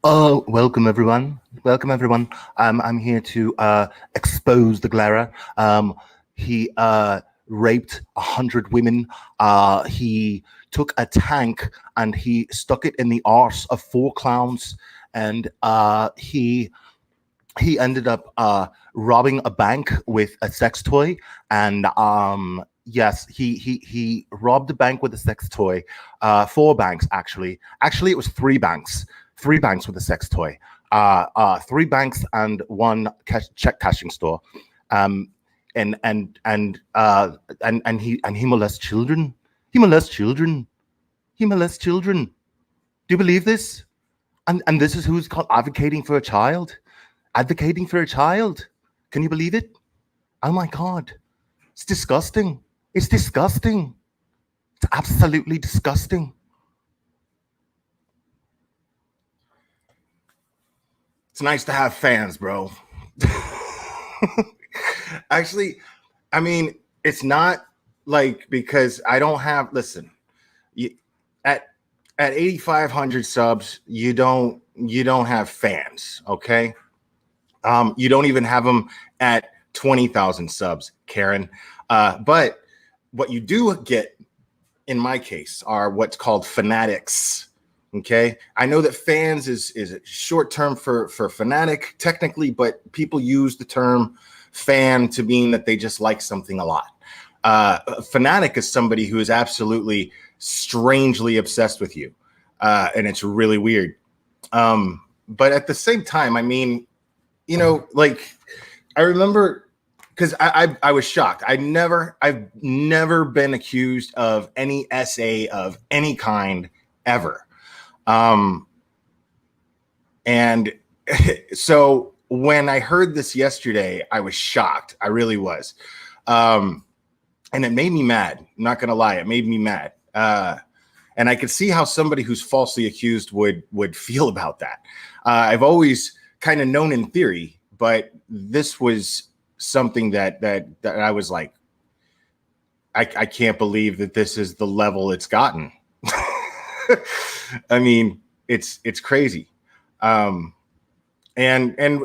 Oh, welcome everyone. Welcome everyone. I'm here to expose the Glera. He raped 100 women. He took a tank and he stuck it in the arse of 4 clowns, and he ended up robbing a bank with a sex toy. And yes, he robbed a bank with a sex toy. 4 banks actually. Actually, it was 3 banks. 3 banks with a sex toy. 3 banks and one check cashing store. Um, and he molests children. He molests children. He molests children. Do you believe this? And this is who's called advocating for a child. Advocating for a child. Can you believe it? Oh my God. It's disgusting. It's disgusting. It's absolutely disgusting. It's nice to have fans, bro. Actually, I mean, it's not like because I don't have, listen, you, at 8,500 subs, you don't have fans, okay? You don't even have them at 20,000 subs, Karen. But what you do get, in my case, are what's called fanatics. Okay, I know that fans is a short term for fanatic technically, but people use the term fan to mean that they just like something a lot. A fanatic is somebody who is absolutely strangely obsessed with you, and it's really weird. But at the same time, I mean, like I remember because I was shocked. I've never been accused of any SA of any kind ever. And so when I heard this yesterday, I was shocked. I really was. And it made me mad. I'm not gonna lie, it made me mad. And I could see how somebody who's falsely accused would feel about that. I've always kind of known in theory, but this was something that I was like, I can't believe that this is the level it's gotten. I mean, it's crazy. And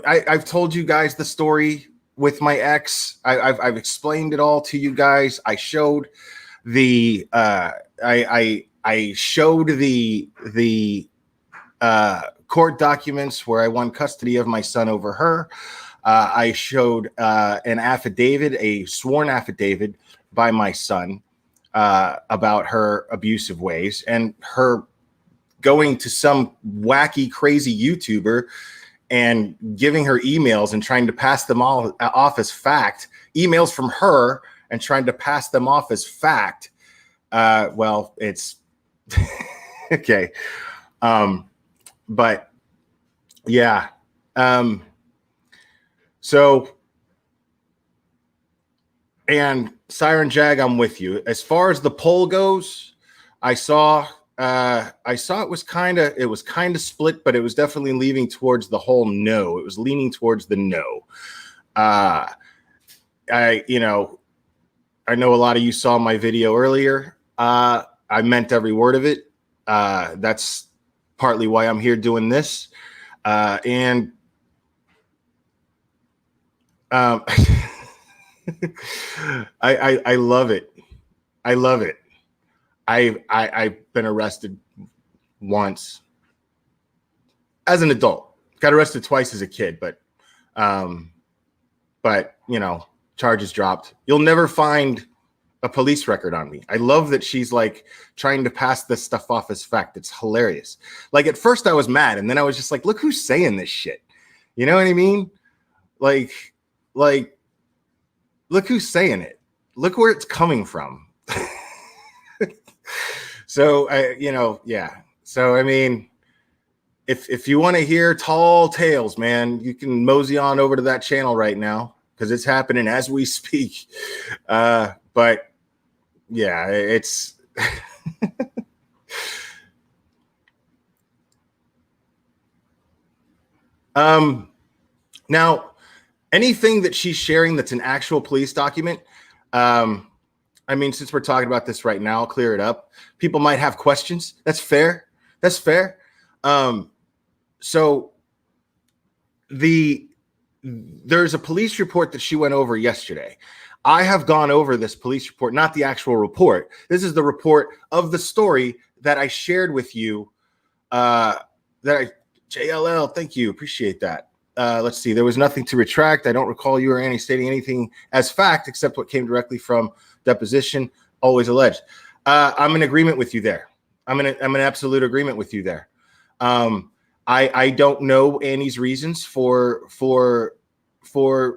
I've told you guys the story with my ex. I've explained it all to you guys. I showed the I showed the court documents where I won custody of my son over her. I showed an affidavit, a sworn affidavit by my son about her abusive ways and her going to some wacky, crazy YouTuber and giving her emails and trying to pass them all off as fact, emails from her and trying to pass them off as fact. Well, it's okay. But yeah. So, and Siren Jag, I'm with you. As far as the poll goes, I saw it was kind of split, but it was definitely leaning towards the whole no. It was leaning towards the no. I know a lot of you saw my video earlier. I meant every word of it. That's partly why I'm here doing this. And I love it. I love it. I've been arrested once as an adult. Got arrested twice as a kid, but charges dropped. You'll never find a police record on me. I love that she's like trying to pass this stuff off as fact. It's hilarious. Like at first I was mad, and then I was just like, look who's saying this shit. You know what I mean? Like look who's saying it. Look where it's coming from. So yeah. So I mean, if you want to hear tall tales, man, you can mosey on over to that channel right now because it's happening as we speak. But yeah, it's now anything that she's sharing that's an actual police document. I mean, since we're talking about this right now, I'll clear it up. People might have questions. That's fair. That's fair. so there's a police report that she went over yesterday. I have gone over this police report, not the actual report. This is the report of the story that I shared with you. JLL, thank you. Appreciate that. Let's see. There was nothing to retract. I don't recall you or Annie stating anything as fact except what came directly from deposition, always alleged. I'm in agreement with you there. I'm in absolute agreement with you there. I don't know Annie's reasons for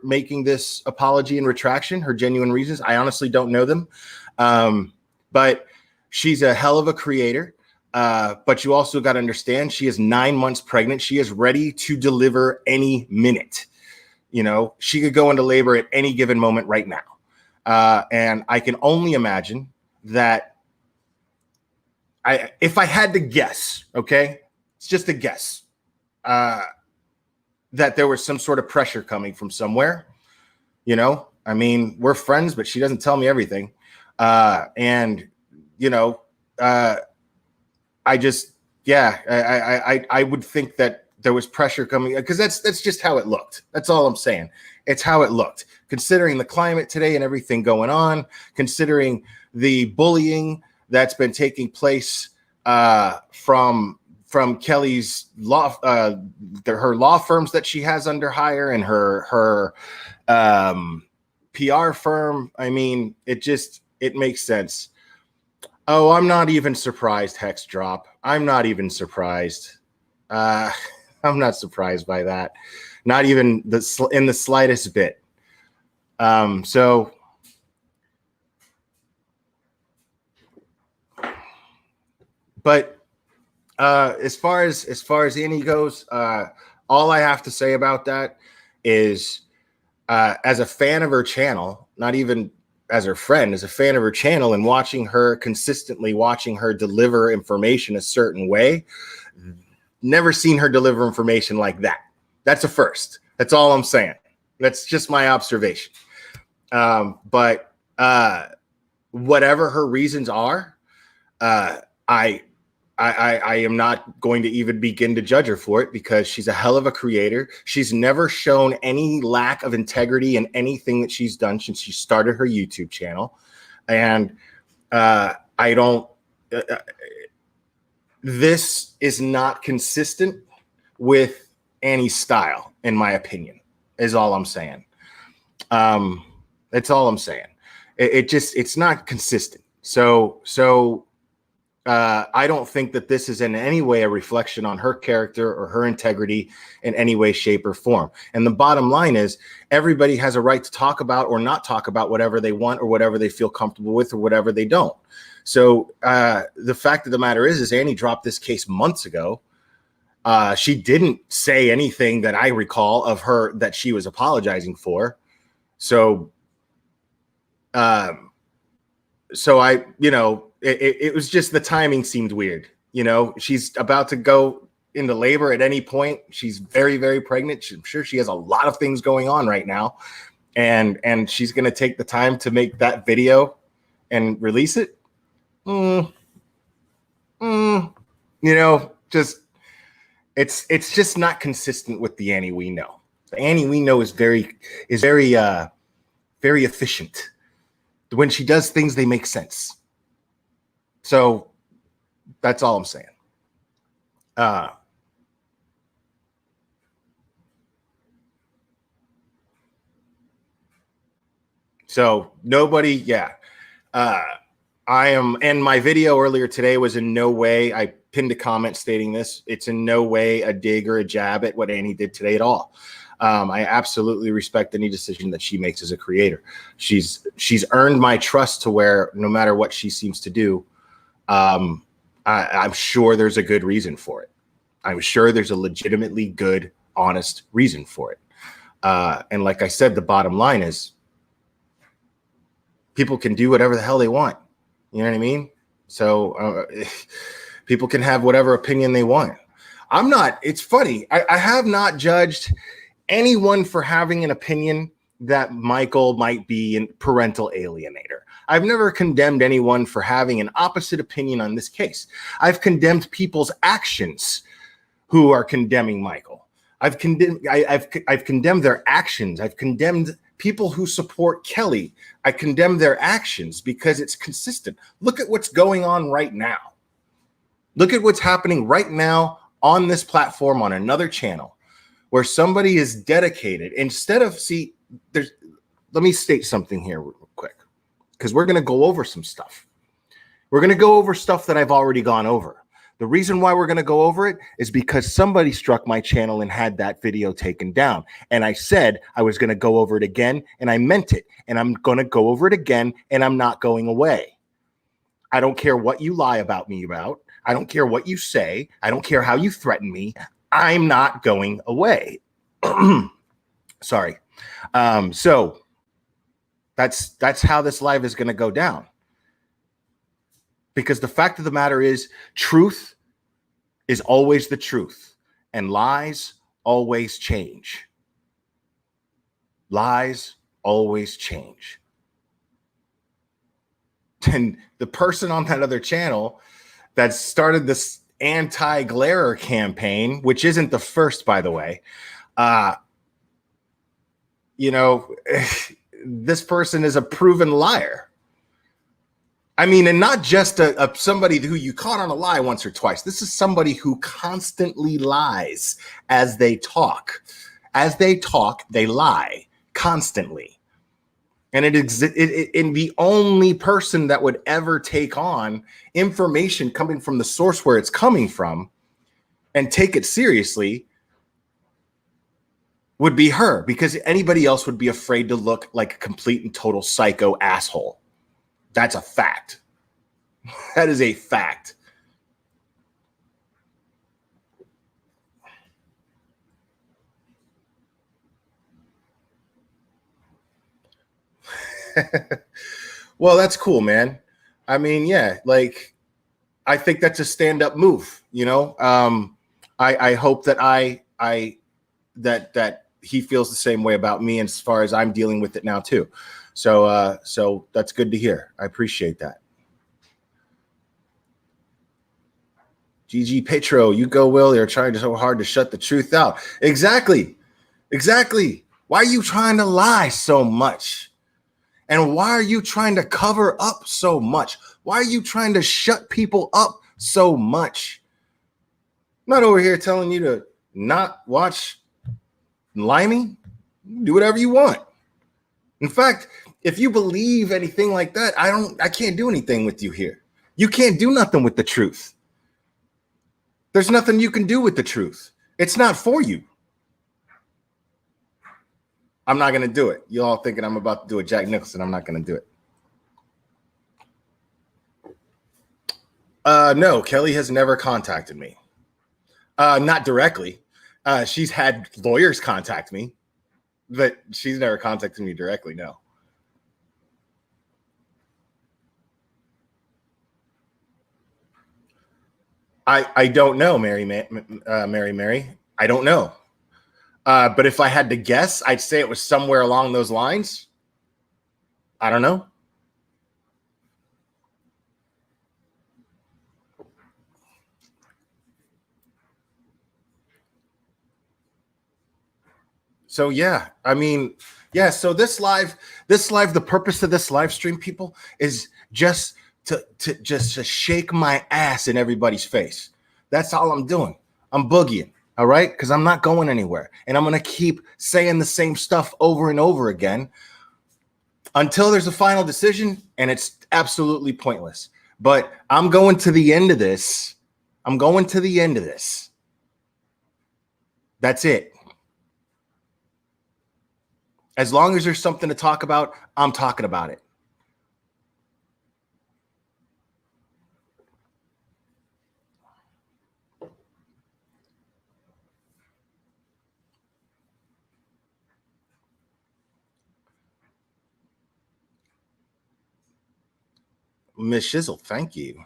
making this apology and retraction, her genuine reasons. I honestly don't know them. But she's a hell of a creator. But you also got to understand, she is 9 months pregnant. She is ready to deliver any minute. You know, she could go into labor at any given moment right now. And I can only imagine that if I had to guess, okay, it's just a guess, that there was some sort of pressure coming from somewhere. You know, I mean, we're friends, but she doesn't tell me everything. And, you know, I just, I would think that there was pressure coming, because that's just how it looked. That's all I'm saying. It's how it looked, considering the climate today and everything going on, considering the bullying that's been taking place from Kelly's law, her law firms that she has under hire, and her PR firm. I mean, it makes sense. Oh, I'm not even surprised, Hex Drop. I'm not even surprised. I'm not surprised by that. Not even in the slightest bit. So, but as far as Annie goes, all I have to say about that is, as a fan of her channel, not even as her friend, as a fan of her channel, and consistently watching her deliver information a certain way, never seen her deliver information like that. That's a first. That's all I'm saying. That's just my observation. But whatever her reasons are, I am not going to even begin to judge her for it, because she's a hell of a creator. She's never shown any lack of integrity in anything that she's done since she started her YouTube channel. And this is not consistent with Annie's style, in my opinion, is all I'm saying. That's all I'm saying. It's not consistent. So I don't think that this is in any way a reflection on her character or her integrity in any way, shape, or form. And the bottom line is, everybody has a right to talk about or not talk about whatever they want, or whatever they feel comfortable with, or whatever they don't. So the fact of the matter is Annie dropped this case months ago. She didn't say anything that I recall of her that she was apologizing for. So I, it was just, the timing seemed weird. You know, she's about to go into labor at any point. She's very, very pregnant. I'm sure she has a lot of things going on right now. And she's going to take the time to make that video and release it. Just, it's just not consistent with the Annie we know. The Annie we know is very efficient. When she does things, they make sense. So that's all I'm saying. So nobody, yeah. I am, and my video earlier today was in no way, I pinned a comment stating this, it's in no way a dig or a jab at what Annie did today at all. I absolutely respect any decision that she makes as a creator. She's earned my trust to where no matter what she seems to do, I'm sure there's a good reason for it. I'm sure there's a legitimately good, honest reason for it. And like I said, the bottom line is, people can do whatever the hell they want. You know what I mean? So people can have whatever opinion they want. It's funny. I have not judged anyone for having an opinion that Michael might be a parental alienator. I've never condemned anyone for having an opposite opinion on this case. I've condemned people's actions who are condemning Michael. I've condemned their actions. I've condemned people who support Kelly. I condemn their actions because it's consistent. Look at what's going on right now. Look at what's happening right now on this platform on another channel where somebody is dedicated. Instead of, let me state something here real quick, because we're going to go over some stuff. We're going to go over stuff that I've already gone over. The reason why we're going to go over it is because somebody struck my channel and had that video taken down. And I said I was going to go over it again, and I meant it. And I'm going to go over it again, and I'm not going away. I don't care what you lie about me about. I don't care what you say. I don't care how you threaten me. I'm not going away. Sorry. So that's how this live is going to go down. Because the fact of the matter is, truth is always the truth, and lies always change. Lies always change. And the person on that other channel that started this anti-Glare campaign, which isn't the first, by the way, this person is a proven liar. I mean, and not just somebody who you caught on a lie once or twice. This is somebody who constantly lies as they talk. As they talk, they lie constantly. And the only person that would ever take on information coming from the source where it's coming from and take it seriously would be her, because anybody else would be afraid to look like a complete and total psycho asshole. That's a fact. That is a fact. Well, that's cool, man. I mean, yeah, like, I think that's a stand-up move, you know? I hope that that he feels the same way about me, as far as I'm dealing with it now too. So that's good to hear. I appreciate that. GG Petro, you go, Will. They're trying so hard to shut the truth out. Exactly. Why are you trying to lie so much? And why are you trying to cover up so much? Why are you trying to shut people up so much? I'm not over here telling you to not watch Limey. Do whatever you want. In fact, if you believe anything like that, I can't do anything with you here. You can't do nothing with the truth. There's nothing you can do with the truth. It's not for you. I'm not going to do it. You all thinking I'm about to do a Jack Nicholson. I'm not going to do it. No, Kelly has never contacted me. Not directly. She's had lawyers contact me, but she's never contacted me directly. No. I don't know, Mary. I don't know. But if I had to guess, I'd say it was somewhere along those lines. I don't know. So yeah, I mean, yeah. So this live, the purpose of this live stream, people, is just to shake my ass in everybody's face. That's all I'm doing. I'm boogieing, all right? Because I'm not going anywhere. And I'm going to keep saying the same stuff over and over again until there's a final decision, and it's absolutely pointless. But I'm going to the end of this. That's it. As long as there's something to talk about, I'm talking about it. Miss Shizzle, thank you.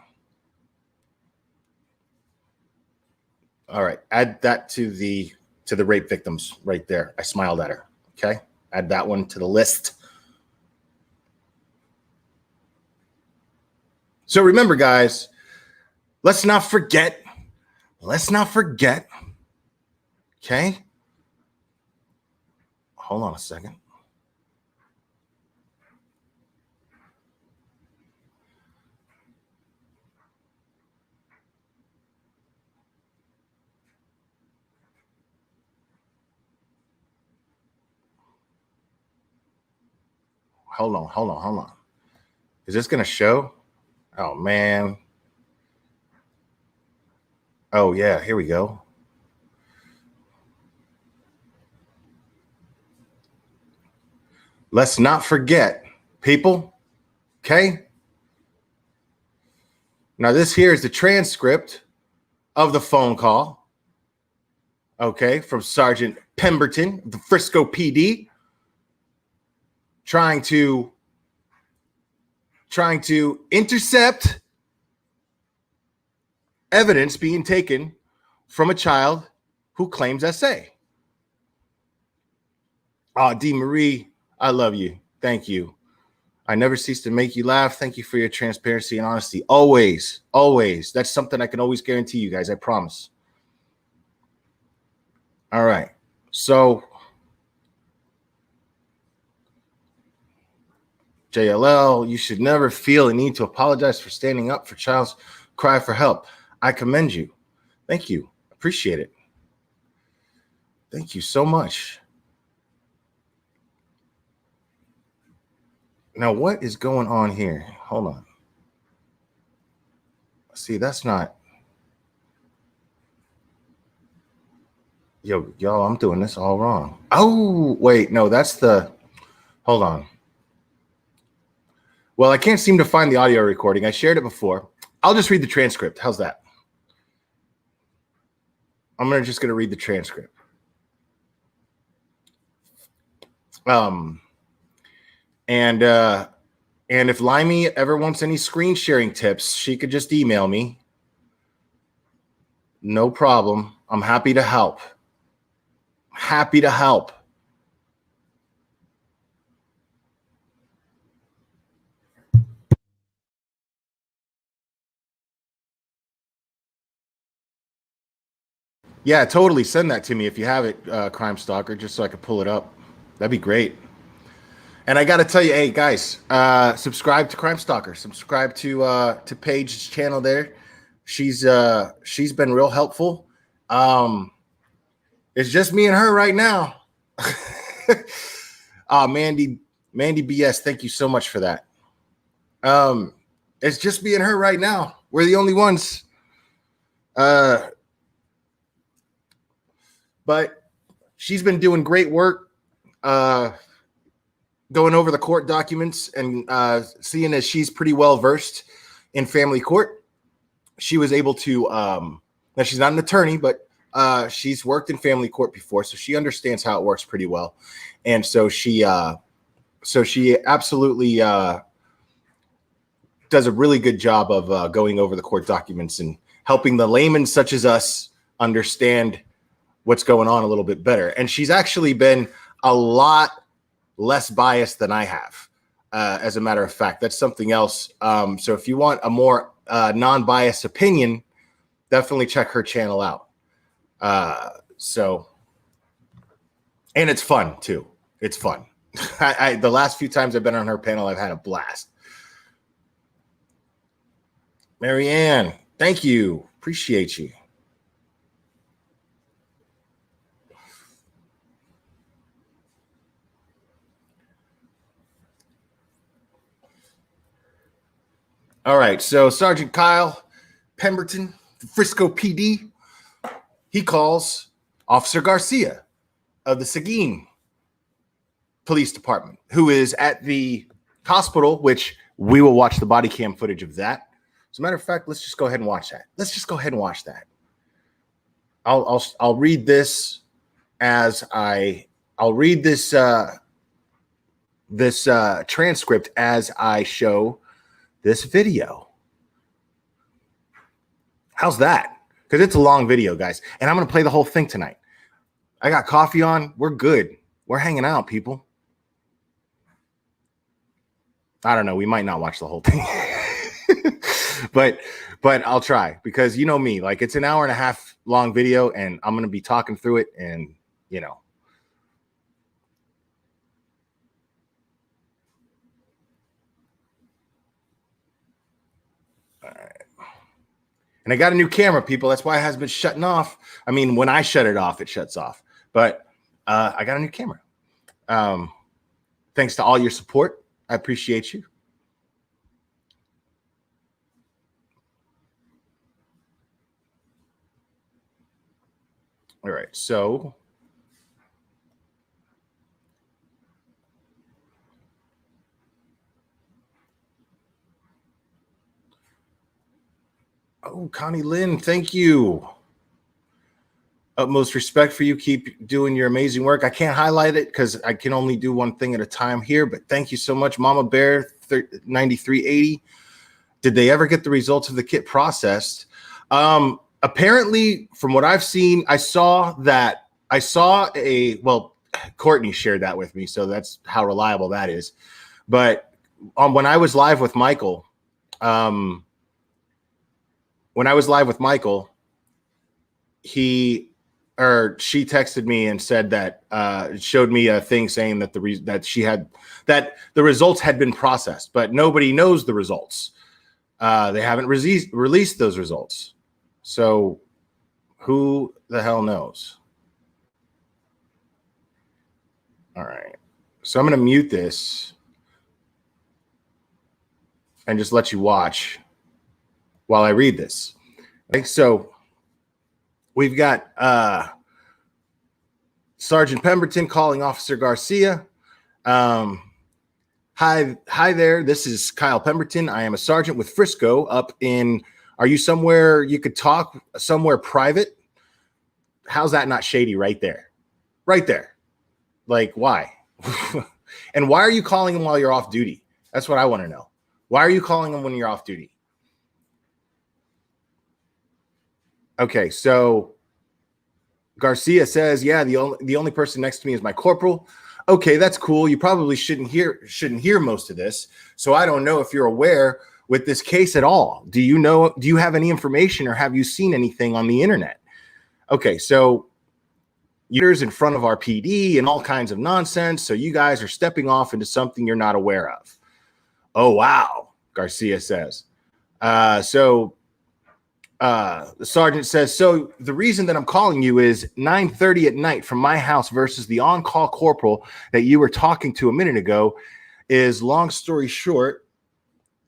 All right, add that to the rape victims right there. I smiled at her. Okay, add that one to the list. So remember, guys, let's not forget Okay. Hold on a second. Hold on. Is this going to show? Oh, man. Oh, yeah. Here we go. Let's not forget, people. Okay. Now, this here is the transcript of the phone call. Okay. From Sergeant Pemberton of the Frisco PD trying to intercept evidence being taken from a child who claims SA. D. Marie, I love you. Thank you. I never cease to make you laugh. Thank you for your transparency and honesty. Always, always. That's something I can always guarantee you guys. I promise. All right. So, JLL, you should never feel a need to apologize for standing up for child's cry for help. I commend you. Thank you. Appreciate it. Thank you so much. Now, what is going on here? Hold on. See, that's not. Yo, y'all, I'm doing this all wrong. Oh, wait. No, that's the. Hold on. Well, I can't seem to find the audio recording. I shared it before. I'll just read the transcript. How's that? I'm just going to read the transcript. And if Limey ever wants any screen sharing tips, she could just email me. No problem. I'm happy to help. Happy to help. Yeah, totally. Send that to me if you have it, Crime Stalker, just so I could pull it up. That'd be great. And I got to tell you, hey guys, subscribe to Crime Stalker. Subscribe to Paige's channel there. She's been real helpful. It's just me and her right now. Mandy BS, thank you so much for that. It's just me and her right now. We're the only ones. But she's been doing great work, going over the court documents and seeing as she's pretty well versed in family court. She was able to, now she's not an attorney, but she's worked in family court before, so she understands how it works pretty well. And so she absolutely does a really good job of going over the court documents and helping the layman such as us understand what's going on a little bit better. And she's actually been a lot less biased than I have. As a matter of fact, that's something else. So if you want a more non-biased opinion, definitely check her channel out. And it's fun too. It's fun. The last few times I've been on her panel, I've had a blast. Marianne, thank you. Appreciate you. All right, so Sergeant Kyle Pemberton, Frisco PD, he calls Officer Garcia of the Seguin Police Department, who is at the hospital, which we will watch the body cam footage of that. As a matter of fact, let's just go ahead and watch that. I'll read this I'll read this transcript as I show this video. How's that? Because it's a long video, guys. And I'm going to play the whole thing tonight. I got coffee on. We're good. We're hanging out, people. I don't know. We might not watch the whole thing. but but I'll try because you know me, like it's an hour and a half long video and I'm going to be talking through it and, you know. All right. And I got a new camera, people. That's why it hasn't been shutting off. I mean, when I shut it off, it shuts off. But I got a new camera. Thanks to all your support. I appreciate you. All right, so oh, Connie Lynn, thank you. Utmost respect for you. Keep doing your amazing work. I can't highlight it because I can only do one thing at a time here, but thank you so much, Mama Bear 9380. Did they ever get the results of the kit processed? Apparently, from what I've seen, I saw Courtney shared that with me, so that's how reliable that is. But when I was live with Michael, she texted me and said that showed me a thing saying that the results had been processed, but nobody knows the results. They haven't released those results. So who the hell knows? All right. So I'm going to mute this and just let you watch while I read this. Okay, so we've got Sergeant Pemberton calling Officer Garcia. Hi there. This is Kyle Pemberton. I am a sergeant with Frisco up in. Are you somewhere you could talk somewhere private? How's that not shady right there? Right there. Like, why? And why are you calling him while you're off duty? That's what I want to know. Why are you calling him when you're off duty? Okay, so Garcia says, yeah, the only person next to me is my corporal. Okay, that's cool. You probably shouldn't hear most of this. So I don't know if you're aware with this case at all. Do you have any information or have you seen anything on the internet? Okay, so you're in front of our PD and all kinds of nonsense. So you guys are stepping off into something you're not aware of. Oh, wow, Garcia says. The sergeant says, so the reason that I'm calling you is 9:30 at night from my house versus the on-call corporal that you were talking to a minute ago is, long story short,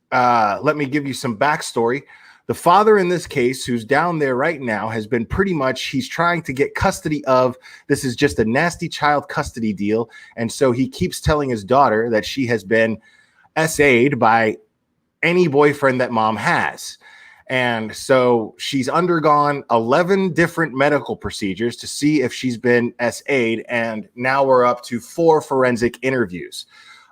let me give you some backstory. The father in this case, who's down there right now, has been he's trying to get custody of, this is just a nasty child custody deal. And so he keeps telling his daughter that she has been SA'd by any boyfriend that mom has. And so she's undergone 11 different medical procedures to see if she's been SA'd. And now we're up to 4 forensic interviews.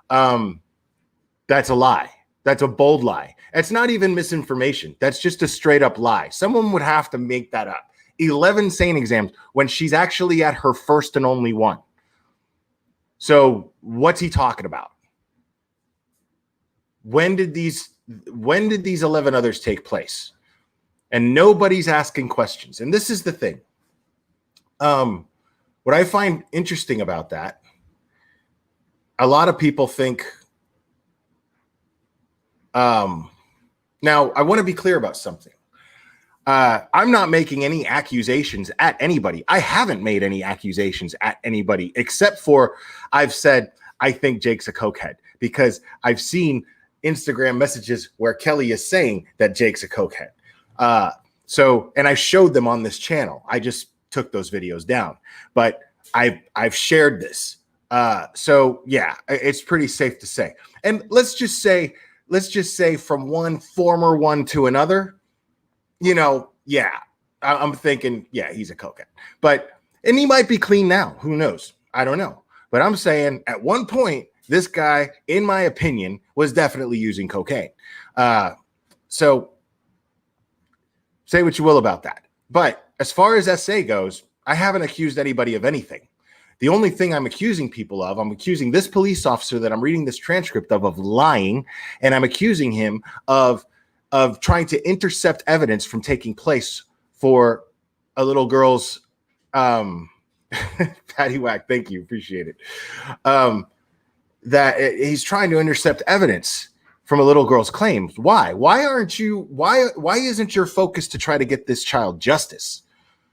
That's a lie. That's a bold lie. It's not even misinformation. That's just a straight up lie. Someone would have to make that up. 11 SANE exams when she's actually at her first and only one. So what's he talking about? When did these 11 others take place? And nobody's asking questions. And this is the thing. What I find interesting about that, a lot of people think, now I want to be clear about something. I'm not making any accusations at anybody. I haven't made any accusations at anybody, except for I've said, I think Jake's a cokehead, because I've seen Instagram messages where Kelly is saying that Jake's a cokehead. And I showed them on this channel. I just took those videos down, but I've shared this. So yeah, it's pretty safe to say. And let's just say from one former one to another, yeah, I'm thinking, yeah, he's a cokehead, and he might be clean now. Who knows? I don't know. But I'm saying at one point, this guy, in my opinion, was definitely using cocaine. So say what you will about that. But as far as SA goes, I haven't accused anybody of anything. The only thing I'm accusing people of, I'm accusing this police officer that I'm reading this transcript of lying, and I'm accusing him of of trying to intercept evidence from taking place for a little girl's patty whack. Thank you, appreciate it. That he's trying to intercept evidence from a little girl's claims. Why? Why isn't your focus to try to get this child justice?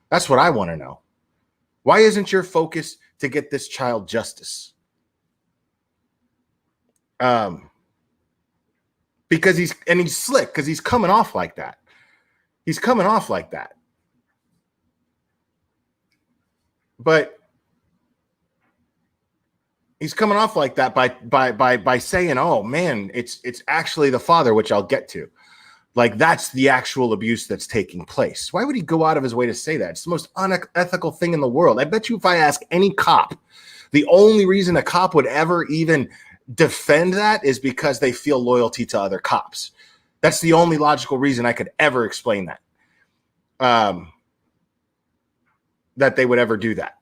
That's what I want to know. Why isn't your focus to get this child justice? Because he's slick, because he's coming off like that. He's coming off like that. But he's coming off like that by saying, "Oh man, it's actually the father," which I'll get to. Like, that's the actual abuse that's taking place. Why would he go out of his way to say that? It's the most unethical thing in the world. I bet you if I ask any cop, the only reason a cop would ever even defend that is because they feel loyalty to other cops. That's the only logical reason I could ever explain that. That they would ever do that,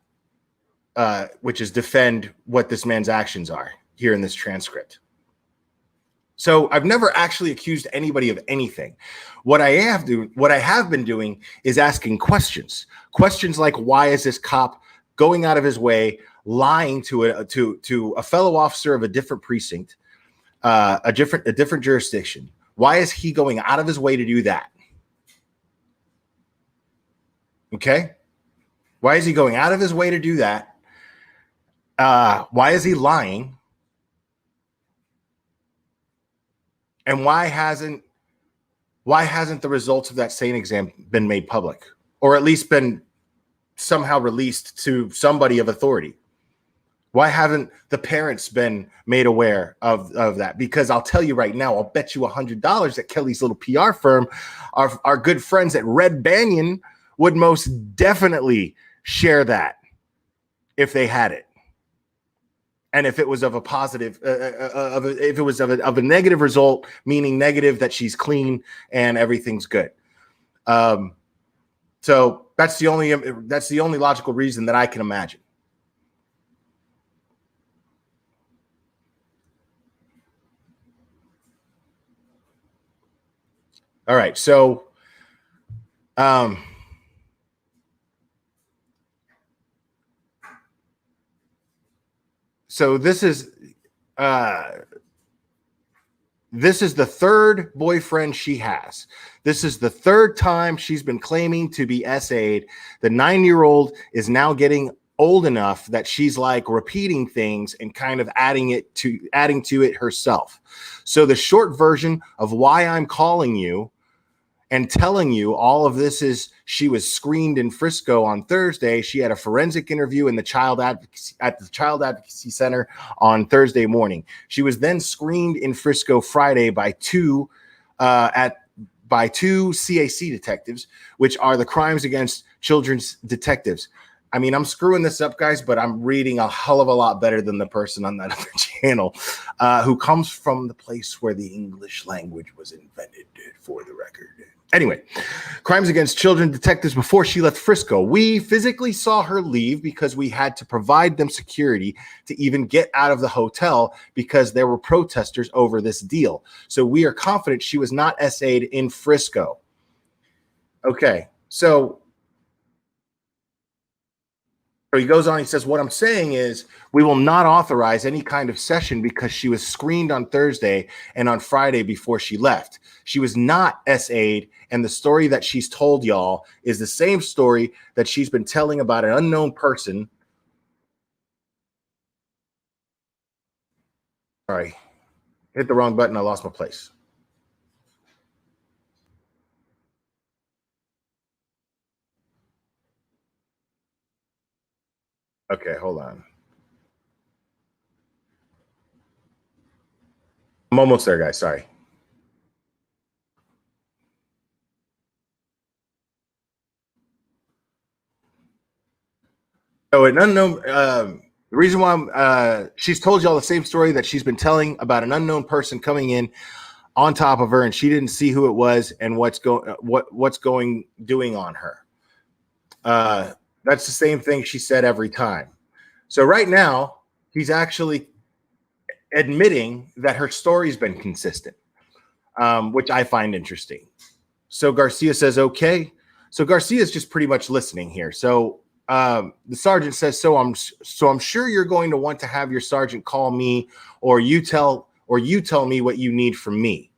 which is defend what this man's actions are here in this transcript. So I've never actually accused anybody of anything. What I have been doing is asking questions. Questions like, why is this cop going out of his way, lying to a fellow officer of a different precinct, a different jurisdiction? Why is he going out of his way to do that? Okay? Why is he going out of his way to do that? Why is he lying? And why hasn't the results of that SANE exam been made public, or at least been somehow released to somebody of authority? Why haven't the parents been made aware of that? Because I'll tell you right now, I'll bet you $100 that Kelly's little PR firm, our good friends at Red Banyan, would most definitely share that if they had it. And if it was of a positive, if it was of a negative result, meaning negative that she's clean and everything's good. So that's the only logical reason that I can imagine. All right, so so this is the third boyfriend she has. This is the third time she's been claiming to be SA'd. The 9-year-old is now getting old enough that she's like repeating things and kind of adding to it herself. So the short version of why I'm calling you and telling you all of this is she was screened in Frisco on Thursday. She had a forensic interview in the Child Advocacy Center on Thursday morning. She was then screened in Frisco Friday by two CAC detectives, which are the Crimes Against Children's detectives. I mean, I'm screwing this up, guys, but I'm reading a hell of a lot better than the person on that other channel who comes from the place where the English language was invented, for the record. Anyway, Crimes Against Children detectives before she left Frisco. We physically saw her leave because we had to provide them security to even get out of the hotel because there were protesters over this deal. So we are confident she was not SA'd in Frisco. Okay, so he goes on, he says, what I'm saying is we will not authorize any kind of session because she was screened on Thursday and on Friday before she left. She was not SA'd, and the story that she's told y'all is the same story that she's been telling about an unknown person. Sorry, hit the wrong button. I lost my place. Okay, hold on. I'm almost there, guys. Sorry. So an unknown. The reason why she's told y'all the same story that she's been telling about an unknown person coming in on top of her, and she didn't see who it was and what's doing on her. That's the same thing she said every time. So right now, he's actually admitting that her story's been consistent. which I find interesting. So Garcia says, okay. So Garcia is just pretty much listening here. So the sergeant says, so I'm sure you're going to want to have your sergeant call me, or you tell me what you need from me.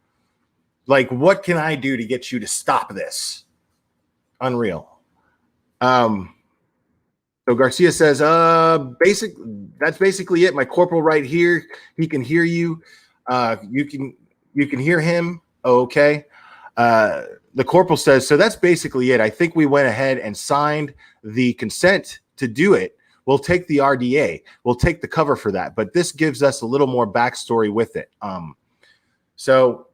Like, what can I do to get you to stop this? Unreal. So Garcia says, that's basically it. My corporal right here, he can hear you. You can hear him. Okay. The corporal says, so that's basically it. I think we went ahead and signed the consent to do it. We'll take the RDA. We'll take the cover for that. But this gives us a little more backstory with it. So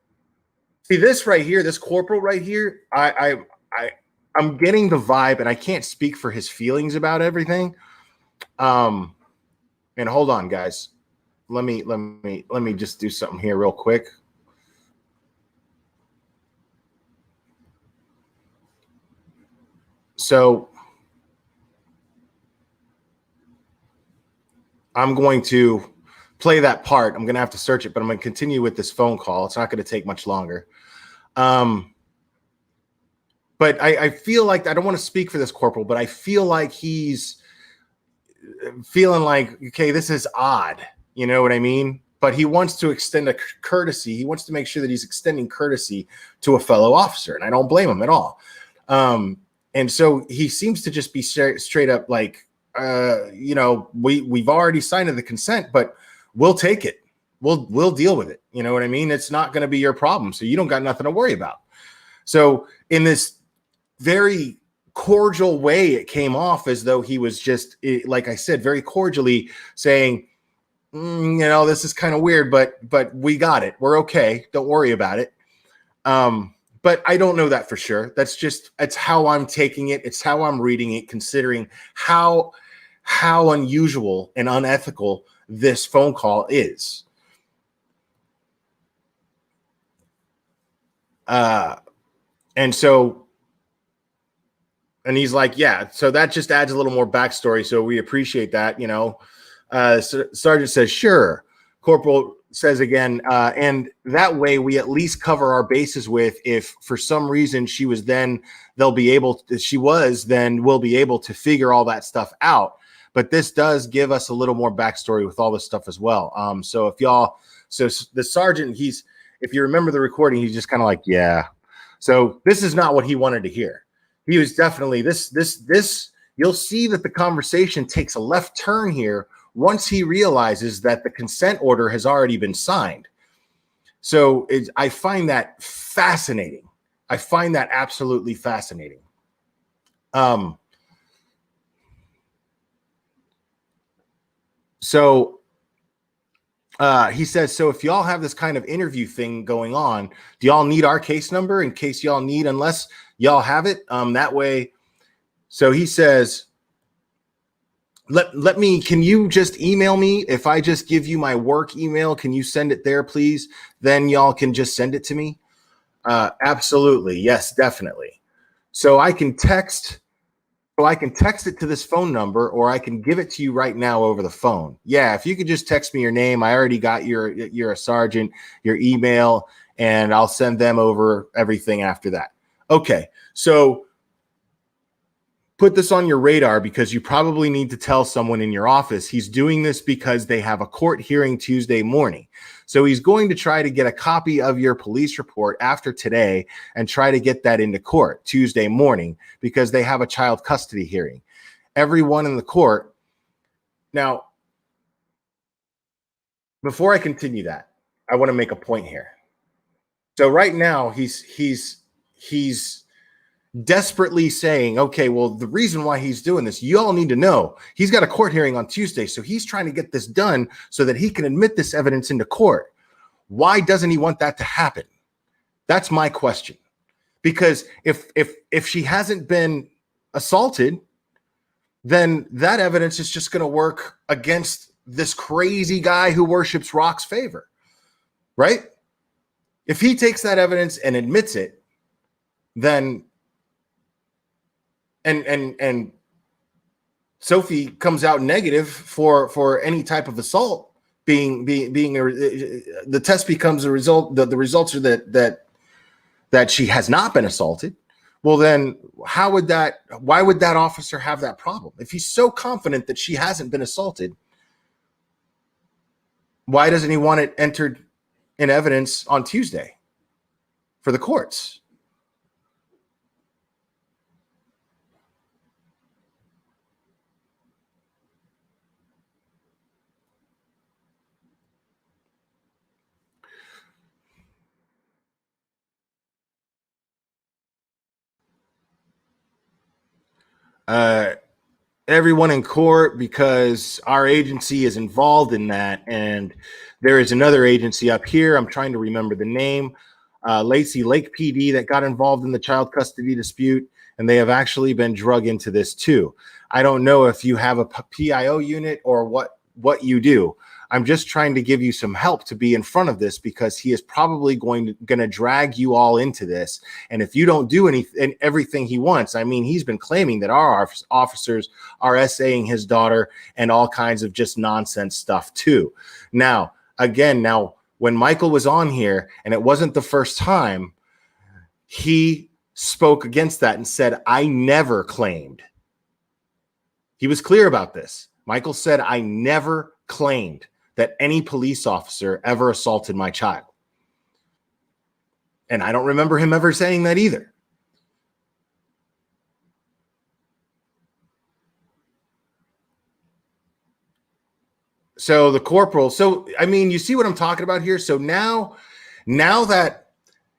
see this right here, this corporal right here, I'm getting the vibe, and I can't speak for his feelings about everything. And hold on, guys. Let me just do something here real quick. So I'm going to play that part. I'm going to have to search it, but I'm going to continue with this phone call. It's not going to take much longer. But I feel like, I don't want to speak for this corporal, but I feel like he's feeling like, okay, this is odd. You know what I mean? But he wants to extend a courtesy. He wants to make sure that he's extending courtesy to a fellow officer. And I don't blame him at all. And so he seems to just be straight up like, we've already signed the consent, but we'll take it. We'll deal with it. You know what I mean? It's not going to be your problem. So you don't got nothing to worry about. So in this very cordial way, it came off as though he was just, like I said, very cordially saying, this is kind of weird, but we got it. We're okay. Don't worry about it. But I don't know that for sure. It's how I'm taking it. It's how I'm reading it, considering how unusual and unethical this phone call is. And he's like, yeah, so that just adds a little more backstory. So we appreciate that, Sergeant says, sure. Corporal says again, and that way we at least cover our bases with, if for some reason we'll be able to figure all that stuff out. But this does give us a little more backstory with all this stuff as well. So the sergeant, if you remember the recording, he's just kind of like, yeah. So this is not what he wanted to hear. He was definitely this. You'll see that the conversation takes a left turn here once he realizes that the consent order has already been signed. So I find that fascinating. I find that absolutely fascinating. He says, so if y'all have this kind of interview thing going on, do y'all need our case number in case y'all need, unless y'all have it? That way. So he says, can you just email me? If I just give you my work email, can you send it there, please? Then y'all can just send it to me. Absolutely. Yes, definitely. So I can text it to this phone number, or I can give it to you right now over the phone. Yeah, if you could just text me your name. I already got you're a sergeant, your email, and I'll send them over everything after that. Okay, so put this on your radar, because you probably need to tell someone in your office. He's doing this because they have a court hearing Tuesday morning. So he's going to try to get a copy of your police report after today and try to get that into court Tuesday morning, because they have a child custody hearing. Everyone in the court. Now, before I continue that, I want to make a point here. So right now he's desperately saying, okay, well, the reason why he's doing this, you all need to know, he's got a court hearing on Tuesday. So he's trying to get this done so that he can admit this evidence into court. Why doesn't he want that to happen? That's my question. Because if she hasn't been assaulted, then that evidence is just going to work against this crazy guy who worships Rock's favor, right? If he takes that evidence and admits it, then and Sophie comes out negative for any type of assault the test becomes a result. The results are that she has not been assaulted. Well, then why would that officer have that problem? If he's so confident that she hasn't been assaulted, why doesn't he want it entered in evidence on Tuesday for the courts? Everyone in court, because our agency is involved in that, and there is another agency up here. I'm trying to remember the name. Lacey Lake PD that got involved in the child custody dispute, and they have actually been drug into this too. I don't know if you have a PIO unit or what you do. I'm just trying to give you some help to be in front of this, because he is probably going to drag you all into this. And if you don't do everything he wants, I mean, he's been claiming that our officers are essaying his daughter and all kinds of just nonsense stuff too. Now, when Michael was on here, and it wasn't the first time, he spoke against that and said, I never claimed. He was clear about this. Michael said, I never claimed that any police officer ever assaulted my child. And I don't remember him ever saying that either. So the corporal, I mean, you see what I'm talking about here? So now that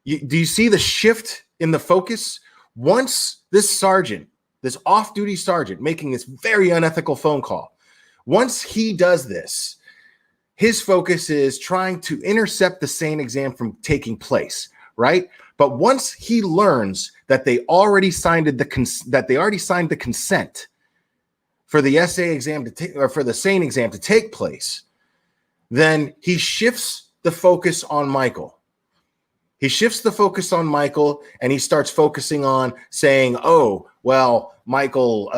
do you see the shift in the focus? Once this sergeant, this off-duty sergeant making this very unethical phone call, once he does this, his focus is trying to intercept the SANE exam from taking place, right? But once he learns that they already signed the consent for the SA exam for the SANE exam to take place, then he shifts the focus on Michael. He shifts the focus on Michael, and he starts focusing on saying, oh, well, Michael,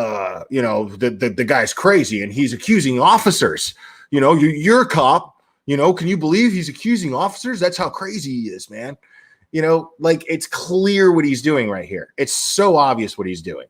the guy's crazy and he's accusing officers. You're a cop, can you believe he's accusing officers? That's how crazy he is, man. It's clear what he's doing right here. It's so obvious what he's doing.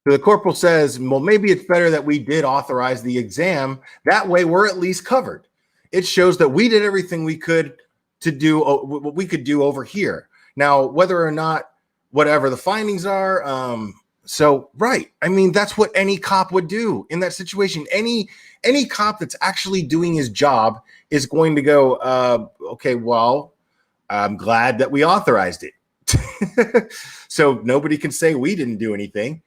The corporal says, well, maybe it's better that we did authorize the exam. That way we're at least covered. It shows that we did everything we could to do what we could do over here. Now, whether or not whatever the findings are, right. I mean, that's what any cop would do in that situation. Any cop that's actually doing his job is going to go, okay, well, I'm glad that we authorized it. So nobody can say we didn't do anything.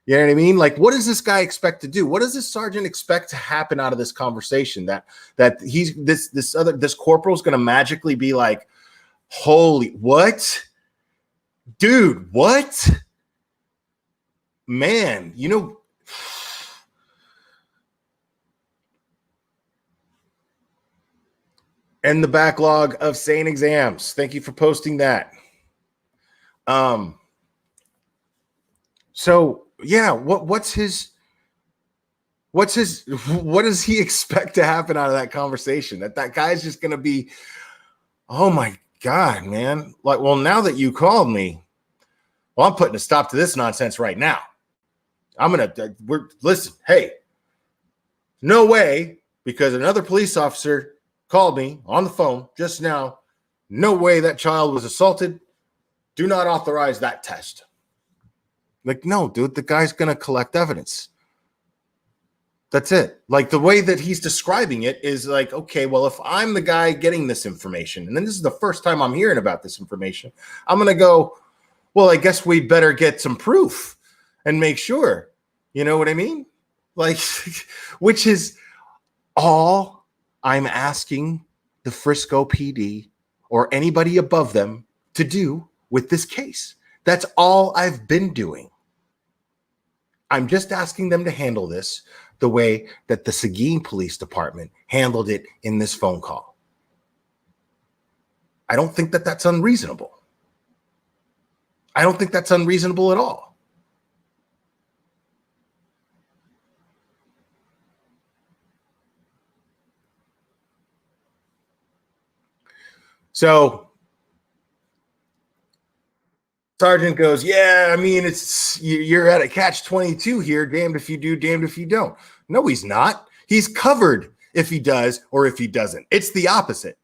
You know what I mean? Like, what does this guy expect to do? What does this sergeant expect to happen out of this conversation? That he's this corporal is going to magically be like, holy, what? Dude, what? Man, and the backlog of SANE exams. Thank you for posting that. So yeah, what does he expect to happen out of that conversation? That guy's just gonna be, oh my God, man. Like, well, now that you called me, well, I'm putting a stop to this nonsense right now. Listen, hey, no way, because another police officer called me on the phone just now. No way that child was assaulted. Do not authorize that test. Like, no, dude, the guy's going to collect evidence. That's it. Like, the way that he's describing it is like, okay, well, if I'm the guy getting this information, and then this is the first time I'm hearing about this information, I'm going to go, well, I guess we better get some proof and make sure. You know what I mean? Like, which is all I'm asking the Frisco PD or anybody above them to do with this case. That's all I've been doing. I'm just asking them to handle this the way that the Seguin Police Department handled it in this phone call. I don't think that that's unreasonable. I don't think that's unreasonable at all. So Sergeant goes, yeah, I mean, you're at a catch-22 here. Damned if you do, damned if you don't. No, he's not. He's covered if he does or if he doesn't. It's the opposite.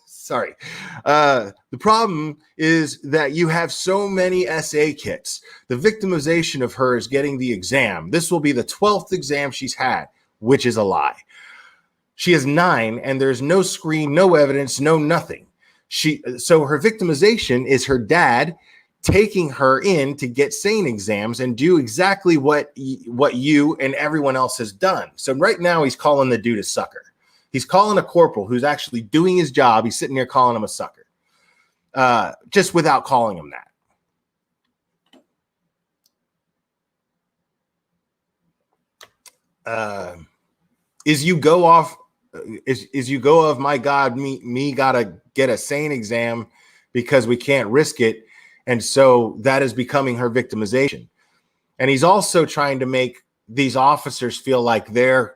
Sorry. The problem is that you have so many SA kits. The victimization of her is getting the exam. This will be the 12th exam she's had, which is a lie. She is 9, and there's no screen, no evidence, no nothing. So her victimization is her dad taking her in to get SANE exams and do exactly what you and everyone else has done. So right now he's calling the dude a sucker. He's calling a corporal who's actually doing his job. He's sitting there calling him a sucker, just without calling him that. Is you go off, my God, me gotta get a SANE exam because we can't risk it. And so that is becoming her victimization. And he's also trying to make these officers feel like they're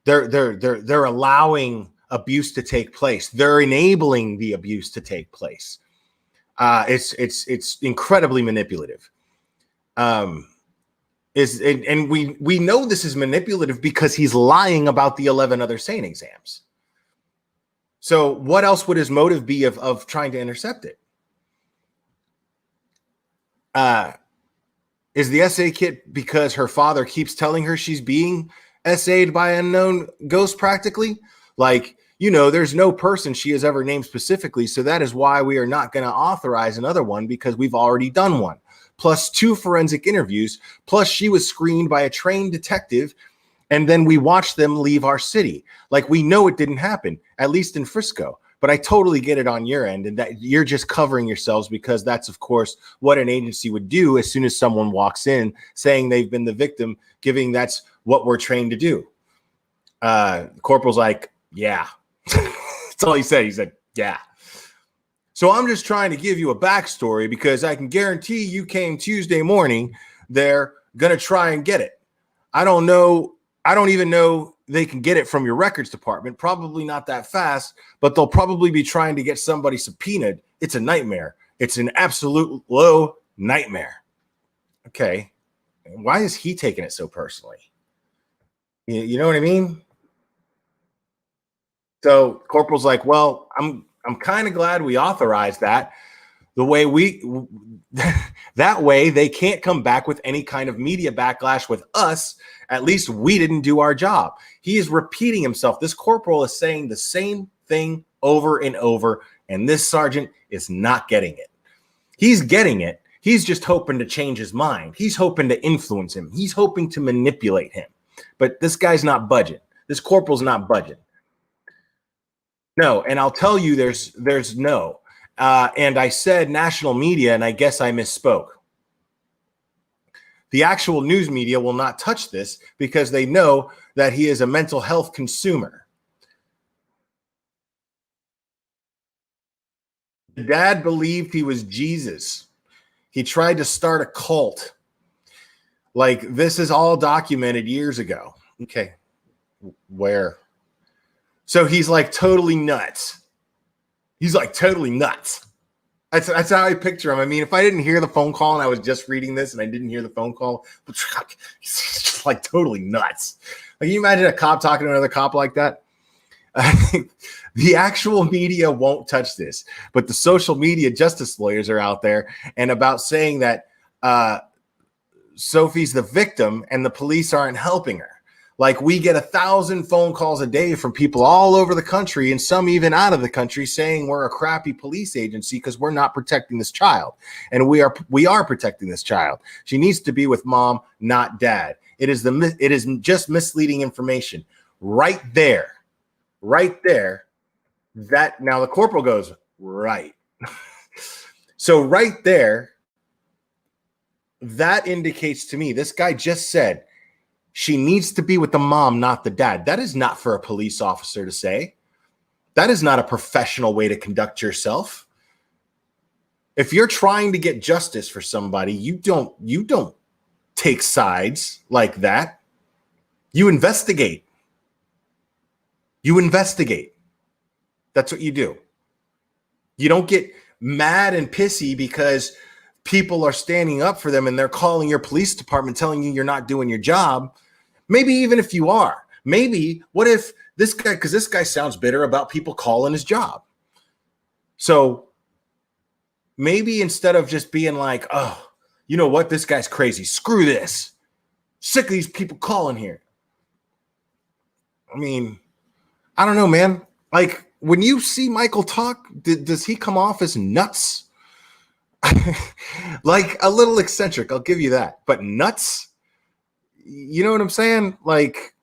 allowing abuse to take place. They're enabling the abuse to take place. It's incredibly manipulative. And we know this is manipulative because he's lying about the 11 other SANE exams. So what else would his motive be of trying to intercept it? Is the SA kit because her father keeps telling her she's being SA'd by an unknown ghost practically? Like, there's no person she has ever named specifically. So that is why we are not going to authorize another one, because we've already done one. Plus 2 forensic interviews. Plus she was screened by a trained detective. And then we watched them leave our city. Like, we know it didn't happen, at least in Frisco. But I totally get it on your end, and that you're just covering yourselves, because that's, of course, what an agency would do as soon as someone walks in saying they've been the victim, giving that's what we're trained to do. Corporal's like, yeah. That's all he said. He said, yeah. So I'm just trying to give you a backstory, because I can guarantee you came Tuesday morning, they're going to try and get it. I don't even know they can get it from your records department. Probably not that fast, but they'll probably be trying to get somebody subpoenaed. It's a nightmare. It's an absolute low nightmare. Okay. Why is he taking it so personally? You know what I mean? So Corporal's like, well, I'm kind of glad we authorized that. The way that way they can't come back with any kind of media backlash with us. At least we didn't do our job. He is repeating himself. This corporal is saying the same thing over and over, and this sergeant is not getting it. He's getting it. He's just hoping to change his mind. He's hoping to influence him. He's hoping to manipulate him. But this guy's not budging. This corporal's not budging. No, and I'll tell you, there's no. And I said national media, and I guess I misspoke. The actual news media will not touch this because they know that he is a mental health consumer. The dad believed he was Jesus. He tried to start a cult. Like, this is all documented years ago. Okay. Where? So he's like totally nuts. He's like totally nuts. That's how I picture him. I mean, if I didn't hear the phone call and I was just reading this and I didn't hear the phone call, he's just like totally nuts. Like, can you imagine a cop talking to another cop like that? The actual media won't touch this, but the social media justice lawyers are out there and about saying that Sophie's the victim and the police aren't helping her. Like, we get 1,000 phone calls a day from people all over the country, and some even out of the country, saying we're a crappy police agency because we're not protecting this child. And we are protecting this child. She needs to be with mom, not dad. It is just misleading information. Right there. That now the corporal goes, right. So right there, that indicates to me, this guy just said, she needs to be with the mom, not the dad. That is not for a police officer to say. That is not a professional way to conduct yourself. If you're trying to get justice for somebody, you don't take sides like that. You investigate. That's what you do. You don't get mad and pissy because people are standing up for them and they're calling your police department telling you you're not doing your job. Maybe even if you are, maybe what if this guy, because this guy sounds bitter about people calling his job. So maybe instead of just being like, oh, you know what, this guy's crazy, screw this, sick of these people calling here. I mean, I don't know, man. Like when you see Michael talk, does he come off as nuts? Like a little eccentric, I'll give you that. But nuts? You know what I'm saying? Like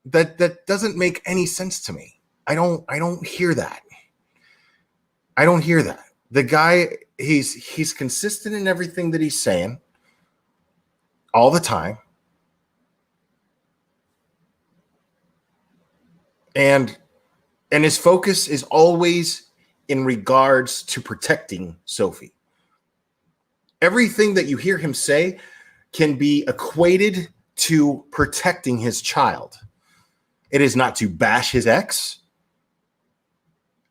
that doesn't make any sense to me. I don't hear that. I don't hear that. The guy, he's consistent in everything that he's saying all the time. And his focus is always in regards to protecting Sophie. Everything that you hear him say can be equated to protecting his child. It is not to bash his ex.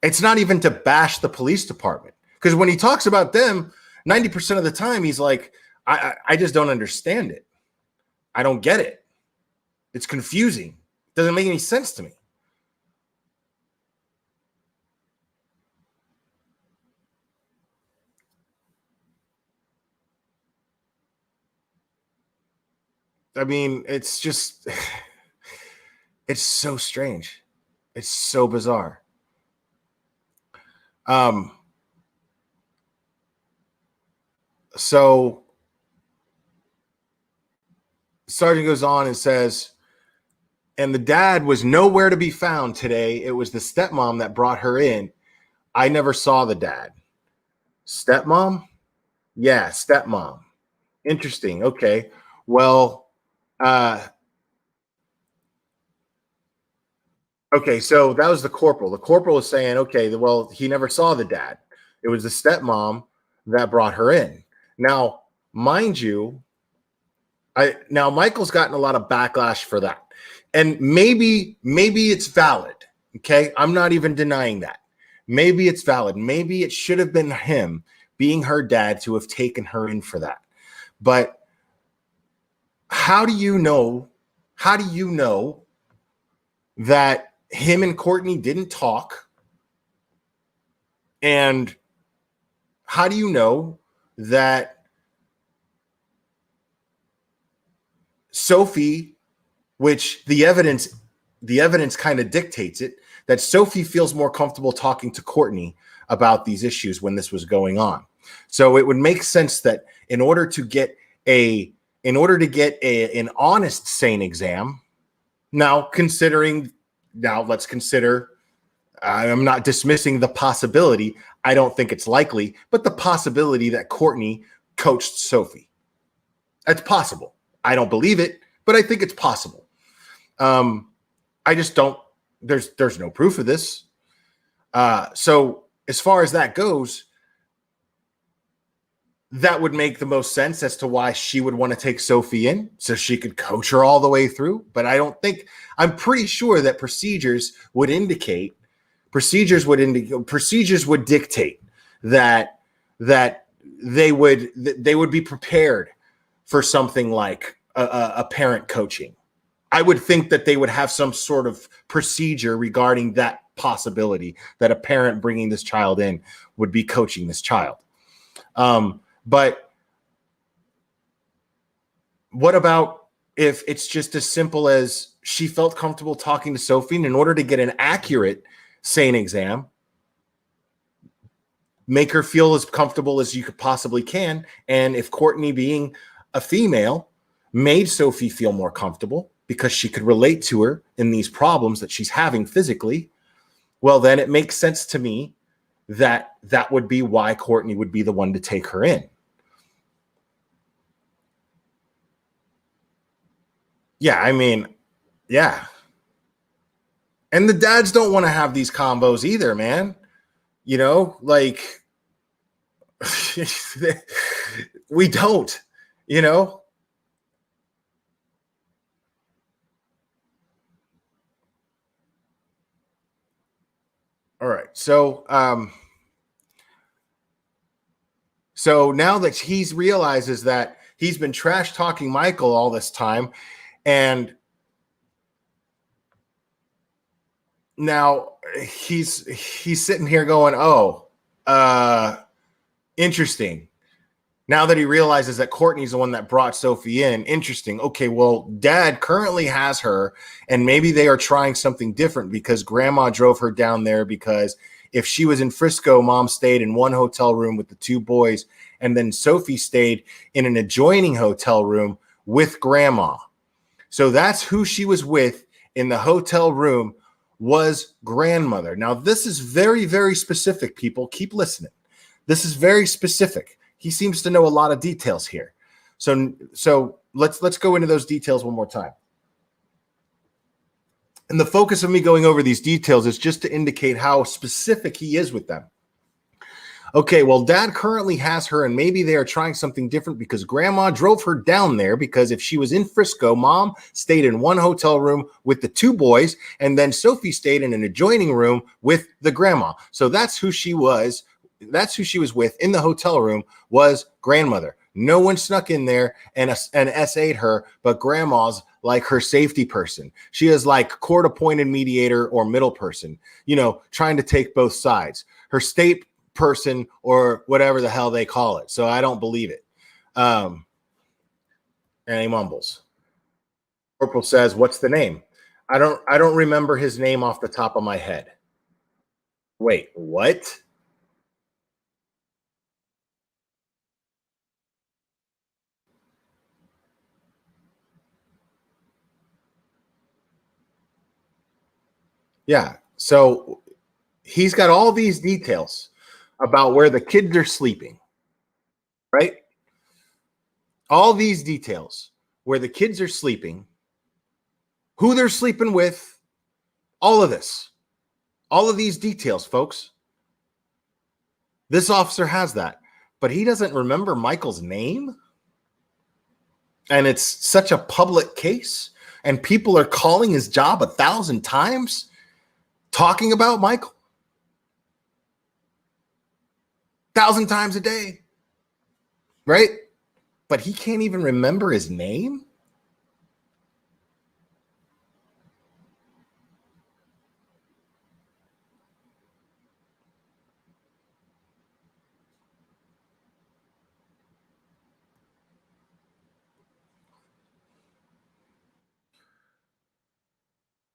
It's not even to bash the police department. Because when he talks about them, 90% of the time, he's like, I just don't understand it. I don't get it. It's confusing. It doesn't make any sense to me. I mean, it's just, it's so strange. It's so bizarre. So Sergeant goes on and says, and the dad was nowhere to be found today. It was the stepmom that brought her in. I never saw the dad. Stepmom? Yeah, stepmom. Interesting. Okay. Well, okay, so that was the corporal. The corporal was saying, okay, well, he never saw the dad. It was the stepmom that brought her in. Now, mind you, now Michael's gotten a lot of backlash for that. And maybe it's valid. Okay. I'm not even denying that. Maybe it's valid. Maybe it should have been him being her dad to have taken her in for that. But how do you know? How do you know that him and Courtney didn't talk? And how do you know that Sophie, which the evidence kind of dictates it, that Sophie feels more comfortable talking to Courtney about these issues when this was going on? So it would make sense that in order to get an honest SANE exam, now let's consider, I'm not dismissing the possibility. I don't think it's likely, but the possibility that Courtney coached Sophie. That's possible. I don't believe it, but I think it's possible. I just don't, there's no proof of this. So as far as that goes, that would make the most sense as to why she would want to take Sophie in so she could coach her all the way through. But I'm pretty sure that procedures would dictate that they would be prepared for something like a parent coaching. I would think that they would have some sort of procedure regarding that possibility that a parent bringing this child in would be coaching this child. But what about if it's just as simple as she felt comfortable talking to Sophie, and in order to get an accurate SANE exam, make her feel as comfortable as you could possibly can. And if Courtney, being a female, made Sophie feel more comfortable because she could relate to her in these problems that she's having physically, well, then it makes sense to me that would be why Courtney would be the one to take her in. Yeah, I mean, yeah. And the dads don't want to have these combos either, man. You know, like we don't, you know. All right. So So now that he's realizes that he's been trash talking Michael all this time, and now he's sitting here going, "Oh, interesting." Now that he realizes that Courtney's the one that brought Sophie in, interesting. Okay, well, Dad currently has her, and maybe they are trying something different because Grandma drove her down there because if she was in Frisco, Mom stayed in one hotel room with the two boys, and then Sophie stayed in an adjoining hotel room with Grandma. So that's who she was with in the hotel room was grandmother. Now, this is very, very specific, people. Keep listening. This is very specific. He seems to know a lot of details here. So let's go into those details one more time. And the focus of me going over these details is just to indicate how specific he is with them. Okay, well, Dad currently has her, and maybe they are trying something different because Grandma drove her down there because if she was in Frisco, Mom stayed in one hotel room with the two boys, and then Sophie stayed in an adjoining room with the grandma. So that's who she was. That's who she was with in the hotel room was grandmother. No one snuck in there and SA'd her, but grandma's like her safety person. She is like court-appointed mediator or middle person, trying to take both sides. Her state person or whatever the hell they call it. So I don't believe it. And he mumbles. Corporal says, "What's the name?" I don't remember his name off the top of my head. Wait, what? Yeah. So he's got all these details about where the kids are sleeping, right? All these details where the kids are sleeping, who they're sleeping with, all of this, all of these details, folks. This officer has that, but he doesn't remember Michael's name. And it's such a public case, and people are calling his job 1,000 times talking about Michael 1,000 times a day, right? But he can't even remember his name.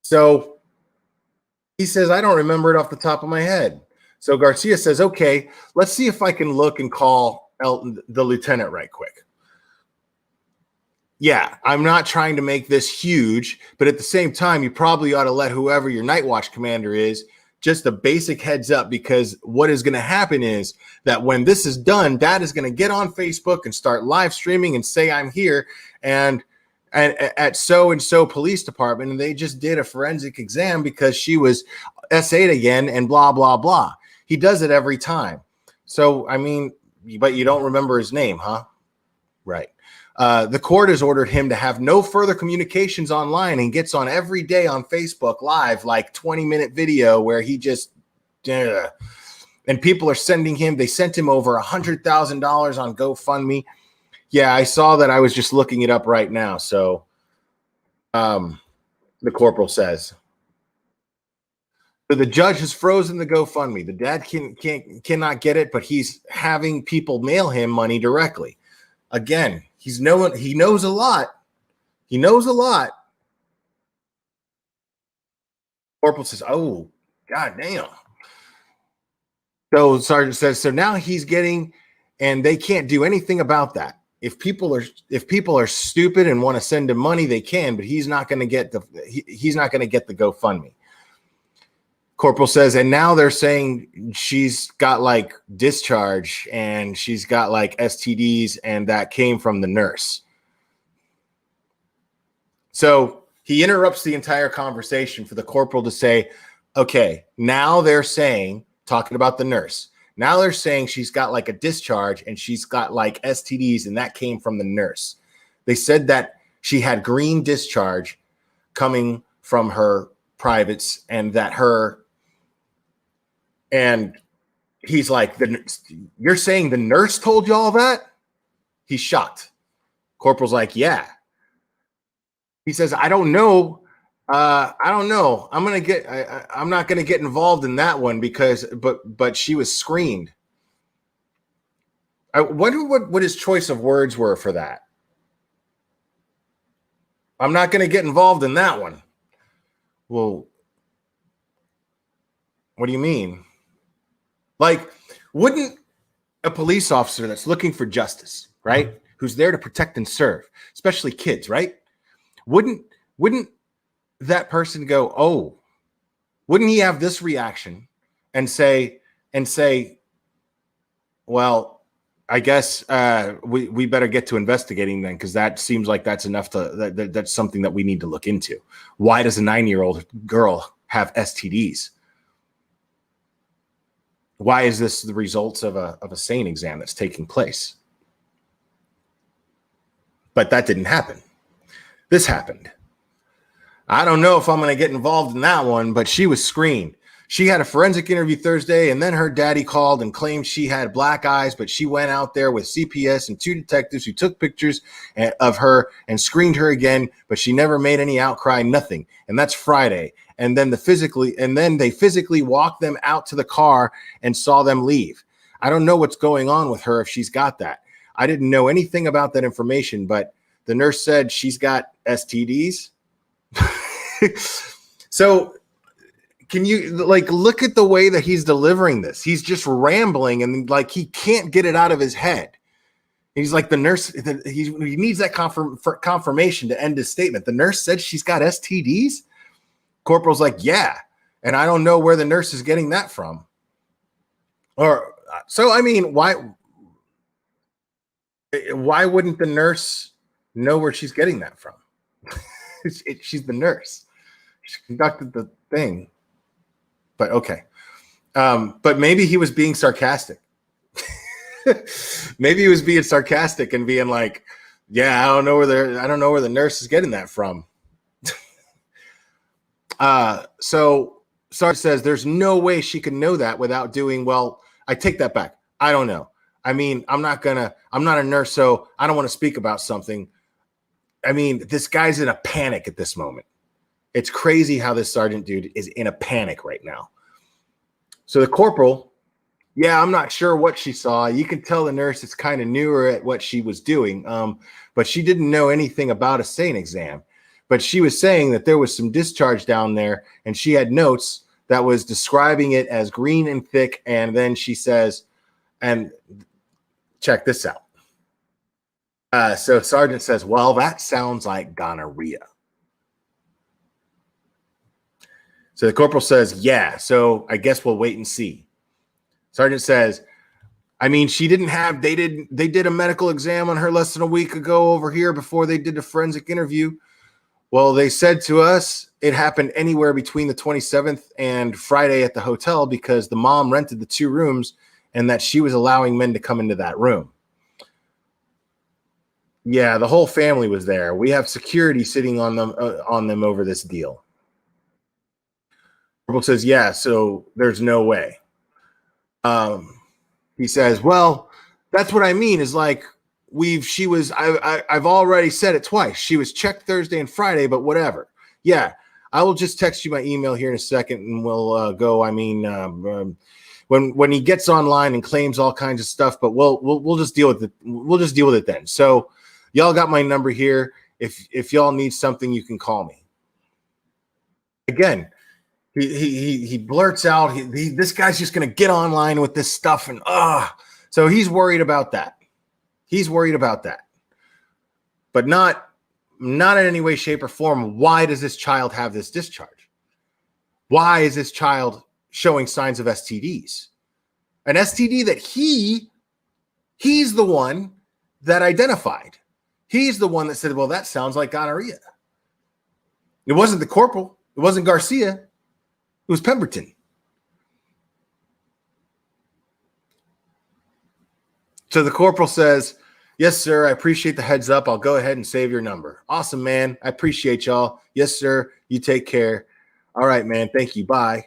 So he says, "I don't remember it off the top of my head." So Garcia says, "Okay, let's see if I can look and call Elton, the lieutenant, right quick." Yeah, I'm not trying to make this huge, but at the same time, you probably ought to let whoever your night watch commander is just a basic heads up, because what is going to happen is that when this is done, Dad is going to get on Facebook and start live streaming and say, "I'm here and at so and so police department, and they just did a forensic exam because she was S8 again and blah blah blah." He does it every time. So I mean, but you don't remember his name, huh? Right. The court has ordered him to have no further communications online, and gets on every day on Facebook Live, like 20-minute video where he just, and people are sending him. They sent him over $100,000 on GoFundMe. Yeah, I saw that. I was just looking it up right now. So, the corporal says. So the judge has frozen the GoFundMe. The dad cannot get it, but he's having people mail him money directly. Again, he knows a lot. He knows a lot. Corporal says, "Oh, god damn." So Sergeant says, so now he's getting, and they can't do anything about that. If people are stupid and want to send him money, they can, but he's not going to get he's not going to get the GoFundMe. Corporal says, and now they're saying she's got like discharge and she's got like STDs, and that came from the nurse. So he interrupts the entire conversation for the corporal to say, okay, now they're saying, talking about the nurse, now they're saying she's got like a discharge and she's got like STDs, and that came from the nurse. They said that she had green discharge coming from her privates, and that her and He's like, you're saying the nurse told you all that? He's shocked. Corporal's like, yeah. He says, I don't know. I don't know. I'm not gonna get involved in that one because but she was screened. I wonder what his choice of words were for that. I'm not gonna get involved in that one. Well, what do you mean? Like, wouldn't a police officer that's looking for justice, right? Who's there to protect and serve, especially kids, right? Wouldn't that person go, oh, wouldn't he have this reaction and say, well, I guess we better get to investigating then, because that seems like that's enough that's something that we need to look into. Why does a 9-year-old girl have STDs? Why is this the results of a SANE exam that's taking place? But that didn't happen. This happened. I don't know if I'm going to get involved in that one, but she was screened. She had a forensic interview Thursday, and then her daddy called and claimed she had black eyes, but she went out there with CPS and 2 detectives who took pictures of her and screened her again, but she never made any outcry, nothing. And that's Friday. And then they physically walked them out to the car and saw them leave. I don't know what's going on with her if she's got that. I didn't know anything about that information, but the nurse said she's got STDs. So can you look at the way that he's delivering this? He's just rambling and he can't get it out of his head. He's like, the nurse, he needs that confirmation to end his statement. The nurse said she's got STDs. Corporal's like, yeah. And I don't know where the nurse is getting that from. Or so, I mean, why wouldn't the nurse know where she's getting that from? She's the nurse. She conducted the thing. But okay. But maybe he was being sarcastic. Maybe he was being sarcastic and being like, yeah, I don't know where the nurse is getting that from. So Sarge says there's no way she can know that without doing, well, I take that back. I don't know. I mean, I'm not a nurse, so I don't want to speak about something. I mean, this guy's in a panic at this moment. It's crazy how this sergeant dude is in a panic right now. So the corporal, yeah, I'm not sure what she saw. You can tell the nurse is kind of newer at what she was doing, but she didn't know anything about a SANE exam. But she was saying that there was some discharge down there, and she had notes that was describing it as green and thick. And then she says, and check this out. So Sergeant says, well, that sounds like gonorrhea. So the corporal says, yeah, so I guess we'll wait and see. Sergeant says, I mean, they did a medical exam on her less than a week ago over here before they did the forensic interview. Well, they said to us it happened anywhere between the 27th and Friday at the hotel because the mom rented the 2 rooms and that she was allowing men to come into that room. Yeah, the whole family was there. We have security sitting on them over this deal. Corporal says, yeah, so there's no way. He says, well, that's what I mean is like I've already said it twice. She was checked Thursday and Friday, but whatever. Yeah, I will just text you my email here in a second and we'll go. I mean, when he gets online and claims all kinds of stuff, but we'll just deal with it. We'll just deal with it then. So y'all got my number here. If y'all need something, you can call me. Again, he blurts out, this guy's just going to get online with this stuff. And so he's worried about that. But not in any way, shape, or form. Why does this child have this discharge? Why is this child showing signs of STDs? An STD that he's the one that identified. He's the one that said, well, that sounds like gonorrhea. It wasn't the corporal. It wasn't Garcia. It was Pemberton. So the corporal says, yes, sir, I appreciate the heads up. I'll go ahead and save your number. Awesome, man. I appreciate y'all. Yes, sir. You take care. All right, man. Thank you. Bye.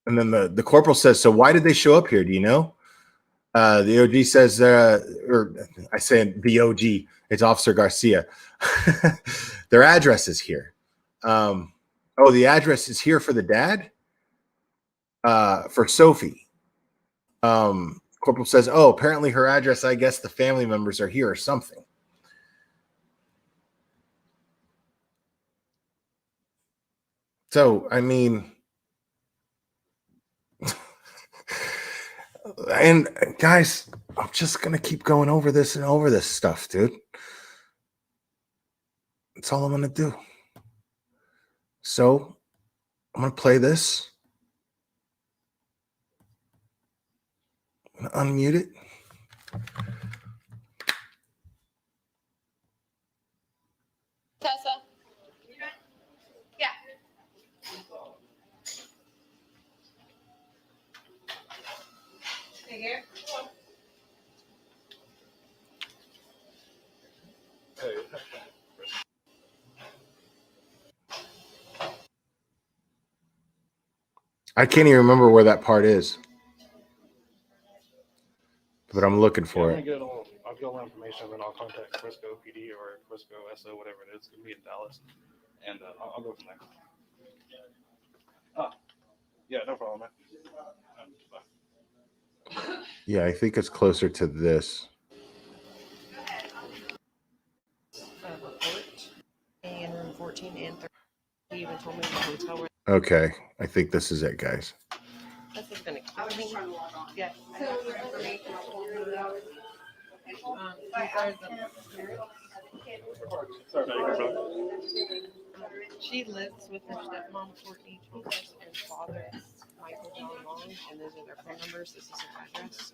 And then the corporal says, "So why did they show up here? Do you know?" The OG says, or I say the OG, it's Officer Garcia. Their address is here. Oh, the address is here for the dad? For Sophie. Corporal says, "Oh, apparently her address, I guess the family members are here or something." So, I mean, and guys, I'm just going to keep going over this and over this stuff, dude. That's all I'm going to do. So, I'm going to play this. I'm going to unmute it. Tessa. Yeah. Hey, here. I can't even remember where that part is, but I'm looking for it. I'll get all the information, then I'll contact Frisco PD or Frisco SO, whatever it is. It's gonna be in Dallas, and I'll go from there. Oh, yeah, no problem, man. Bye. Yeah, I think it's closer to this. Report in room 14 and 13. He even told me the hotel where Okay, I think this is it, guys. this is going to kill me. Yeah. She lives with her stepmom, Courtney Jesus, and father, Michael John Long, and those are their phone numbers. This is her address.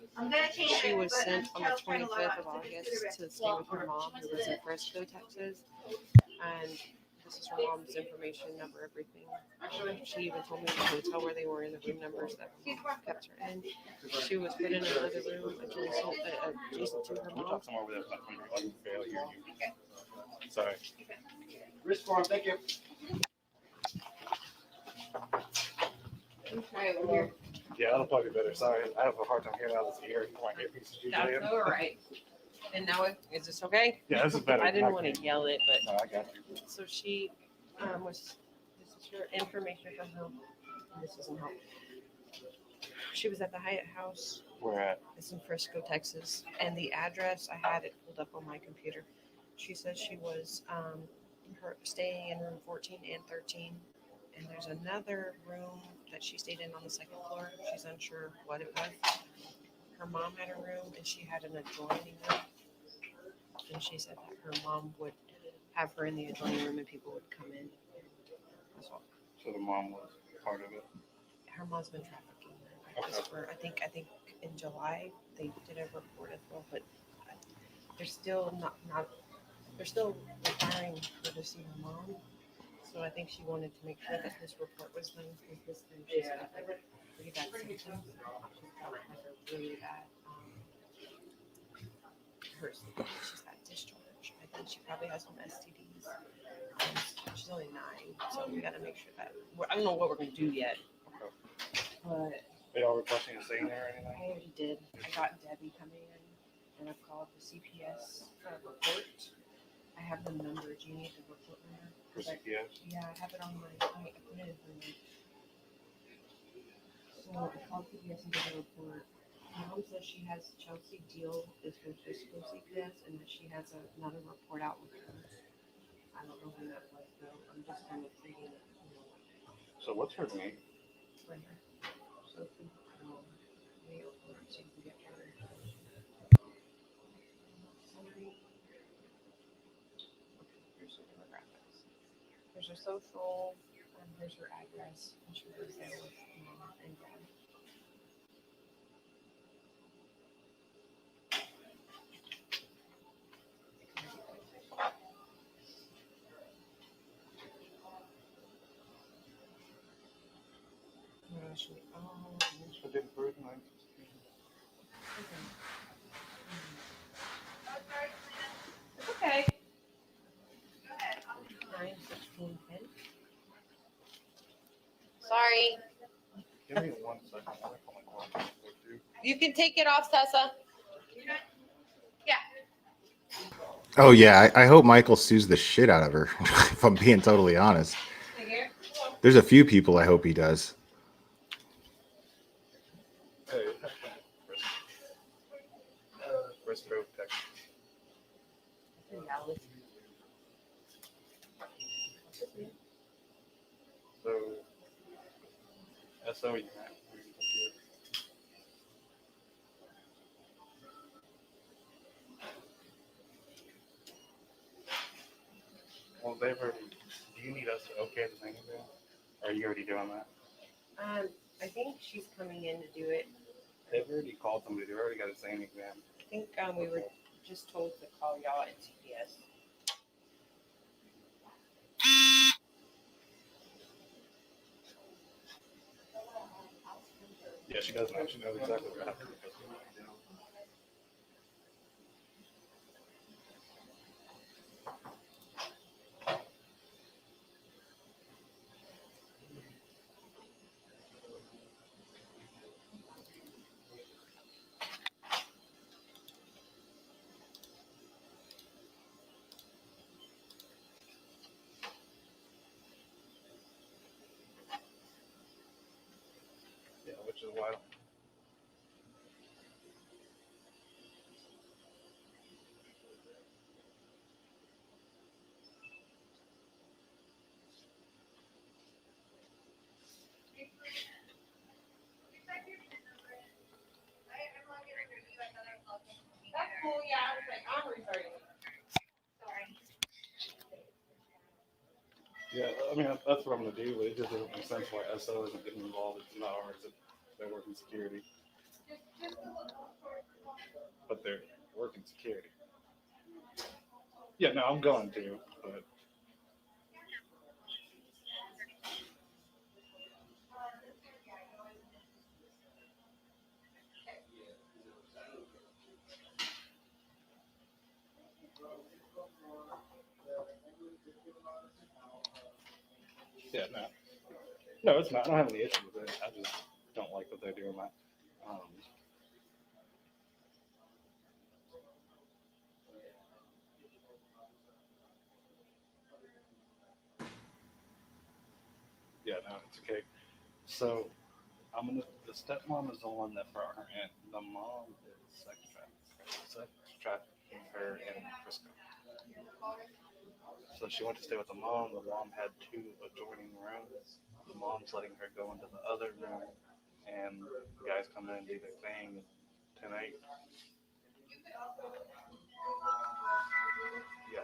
She was sent on the 25th of August to stay with her mom, who lives in Frisco, Texas. And this is her mom's information, number, everything. She even told me the hotel where they were in the room numbers that her mom kept her in. She was put in another room adjacent to her We'll mom. talk some over there. I can barely hear you. Sorry. Wrist form, thank you. Okay, we're here. Yeah, that'll probably be better. Sorry, I have a hard time hearing out of this ear. My earpiece is usually in. That's all right. And now, is this okay? Yeah, this is better. I didn't want to yell it, but No, I got you. so she was. This is her information from home. This doesn't help. She was at the Hyatt House. Where at? It's in Frisco, Texas, and the address I had it pulled up on my computer. She says she was her staying in room 14 and 13, and there's another room that she stayed in on the second floor. She's unsure what it was. Her mom had a room, and she had an adjoining room. And she said that her mom would have her in the adjoining room, and people would come in. That's all. So the mom was part of it. Her mom's been trafficking. Okay. For I think in July they did a report as well, but they're still not they're still requiring her to see her mom. So I think she wanted to make sure that this report was done because this time she's got like really bad symptoms. She's got like a really bad she's got discharge. I think she probably has some STDs. She's only 9, so we got to make sure that I don't know what we're gonna do yet. Okay. But They all requesting a staying there or anything? I already did. I got Debbie coming in, and I've called the CPS report. I have the number. Do you need the report number? For CPS? Yeah, I have it on my. I put it in for me. So I called CPS and did a report. Mom says she has Chelsea Deal is her physical CPS, and that she has another report out with her. I don't know who that was though. I'm just kind of reading it. So what's her name? Right here. Sophie, Mail for it so you can get her. Summary. Here's her demographics. Here's her social, and here's her address, and she lives there with mom and dad. So did birth 9/16. It's okay. 9/16/10. Sorry. Give me 1 You can take it off, Tessa. Yeah. Oh yeah, I hope Michael sues the shit out of her. If I'm being totally honest, there's a few people I hope he does. Hey, Frisco, Texas. So, SO, you right? Well, they've already. Do you need us to okay the thing again? Or are you already doing that? I think she's coming in to do it. They've already called somebody. They already got a same exam. I think we were just told to call y'all at TPS. Yeah, she doesn't actually know exactly what happened. Yeah, which is why. That's cool. Yeah, I was like, I'm restarting. Sorry. Yeah, I mean that's what I'm gonna do, but it just doesn't make sense why SO isn't getting involved. It's not ours. They're working security, but they're working security. Yeah, no, I'm going to, but yeah, no, it's not. I don't have any issue with it. I just don't like what they're doing. Yeah, no, it's okay. So the stepmom is the one that brought her in. The mom is sex trafficking her in Frisco. So she went to stay with the mom. The mom had two adjoining rooms. The mom's letting her go into the other room, and the guys come in and do their thing tonight. Yeah.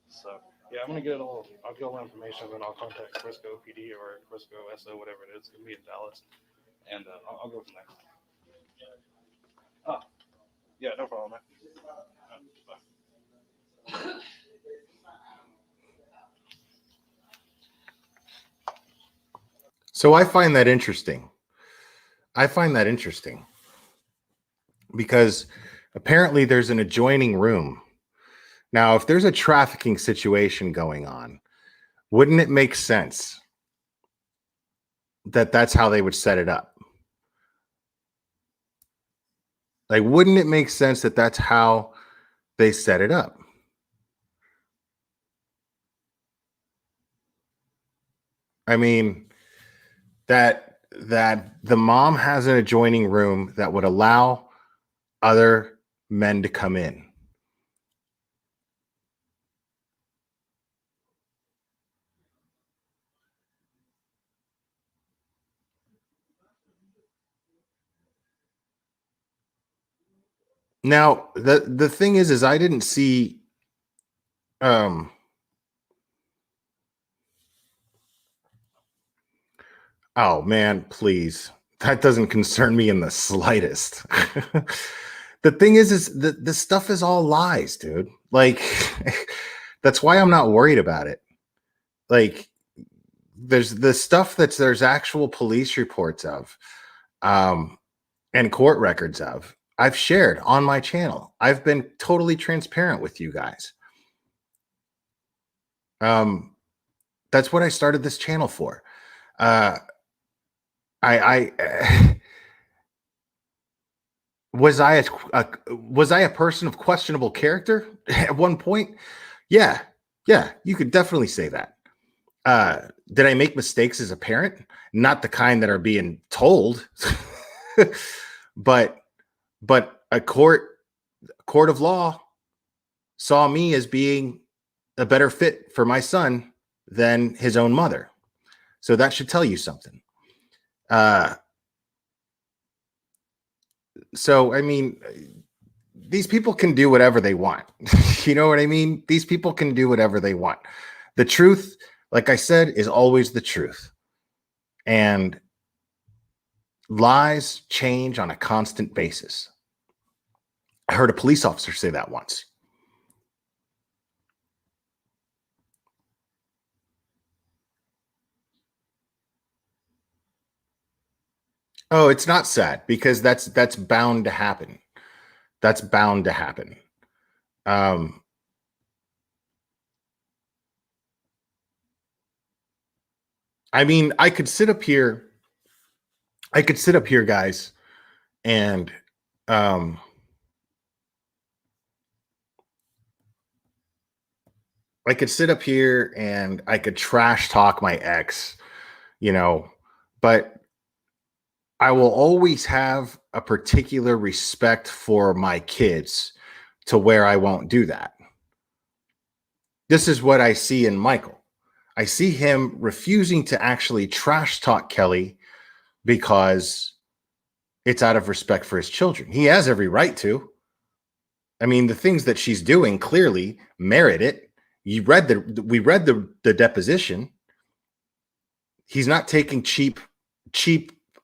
So yeah, I'm gonna get it all. I'll get all the information, and then I'll contact Frisco PD or Frisco SO, whatever it is. It's gonna be in Dallas, and I'll go from there. Oh, yeah, no problem, man. Bye. So I find that interesting. I find that interesting because apparently there's an adjoining room. Now, if there's a trafficking situation going on, wouldn't it make sense that that's how they would set it up? Like, wouldn't it make sense that that's how they set it up? I mean, that the mom has an adjoining room that would allow other men to come in. Now, the thing is I didn't see oh man, please. That doesn't concern me in the slightest. The thing is the stuff is all lies, dude. Like that's why I'm not worried about it. Like there's the stuff there's actual police reports of and court records of. I've shared on my channel. I've been totally transparent with you guys. That's what I started this channel for. I was was I a person of questionable character at one point? Yeah, yeah, you could definitely say that. Did I make mistakes as a parent? Not the kind that are being told, but a court of law saw me as being a better fit for my son than his own mother. So that should tell you something. So, I mean, these people can do whatever they want. You know what I mean? These people can do whatever they want. The truth, like I said, is always the truth. And lies change on a constant basis. I heard a police officer say that once. Oh, it's not sad because that's bound to happen. That's bound to happen. Um, I mean, I could sit up here, guys, and um, I could sit up here and I could trash talk my ex, you know, but I will always have a particular respect for my kids to where I won't do that. This is what I see in Michael. I see him refusing to actually trash talk Kelly because it's out of respect for his children. He has every right to. I mean, the things that she's doing clearly merit it. We read the deposition. He's not taking cheap,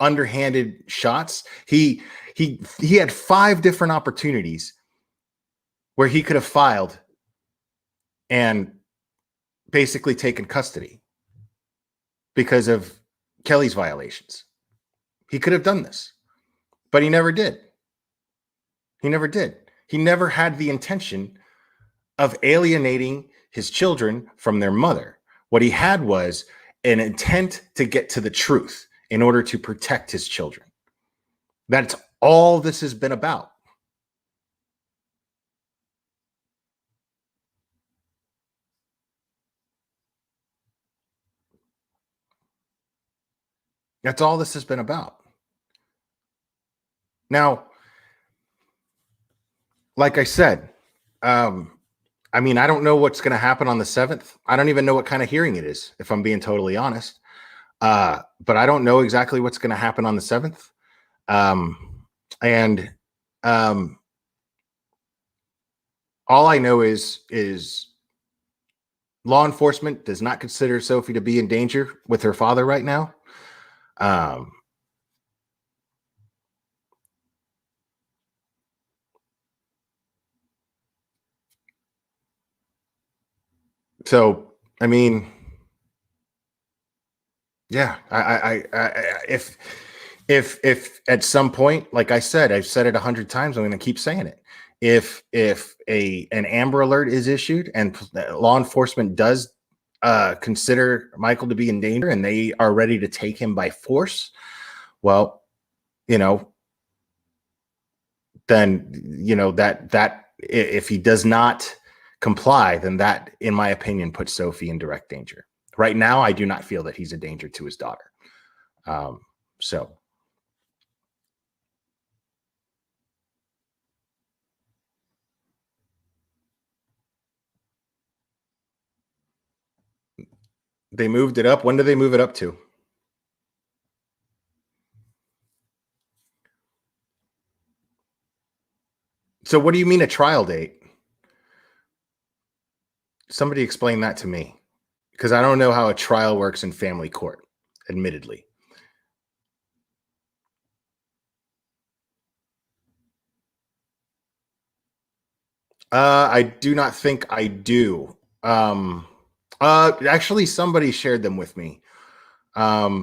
underhanded shots. He had 5 different opportunities where he could have filed and basically taken custody because of Kelly's violations. He could have done this, but he never did. He never did. He never had the intention of alienating his children from their mother. What he had was an intent to get to the truth in order to protect his children. That's all this has been about. That's all this has been about. Now, like I said, I mean, I don't know what's going to happen on the 7th. I don't even know what kind of hearing it is, if I'm being totally honest. But I don't know exactly what's going to happen on the 7th. All I know is law enforcement does not consider Sophie to be in danger with her father right now. So, I mean, yeah, I if at some point, like I said, I've said it 100 times, I'm going to keep saying it. If an Amber Alert is issued and law enforcement does consider Michael to be in danger and they are ready to take him by force, well, then that if he does not comply, then that, in my opinion, puts Sophie in direct danger. Right now, I do not feel that he's a danger to his daughter. So. They moved it up. When do they move it up to? So what do you mean a trial date? Somebody explain that to me, because I don't know how a trial works in family court, admittedly. I do not think I do. Actually, somebody shared them with me. I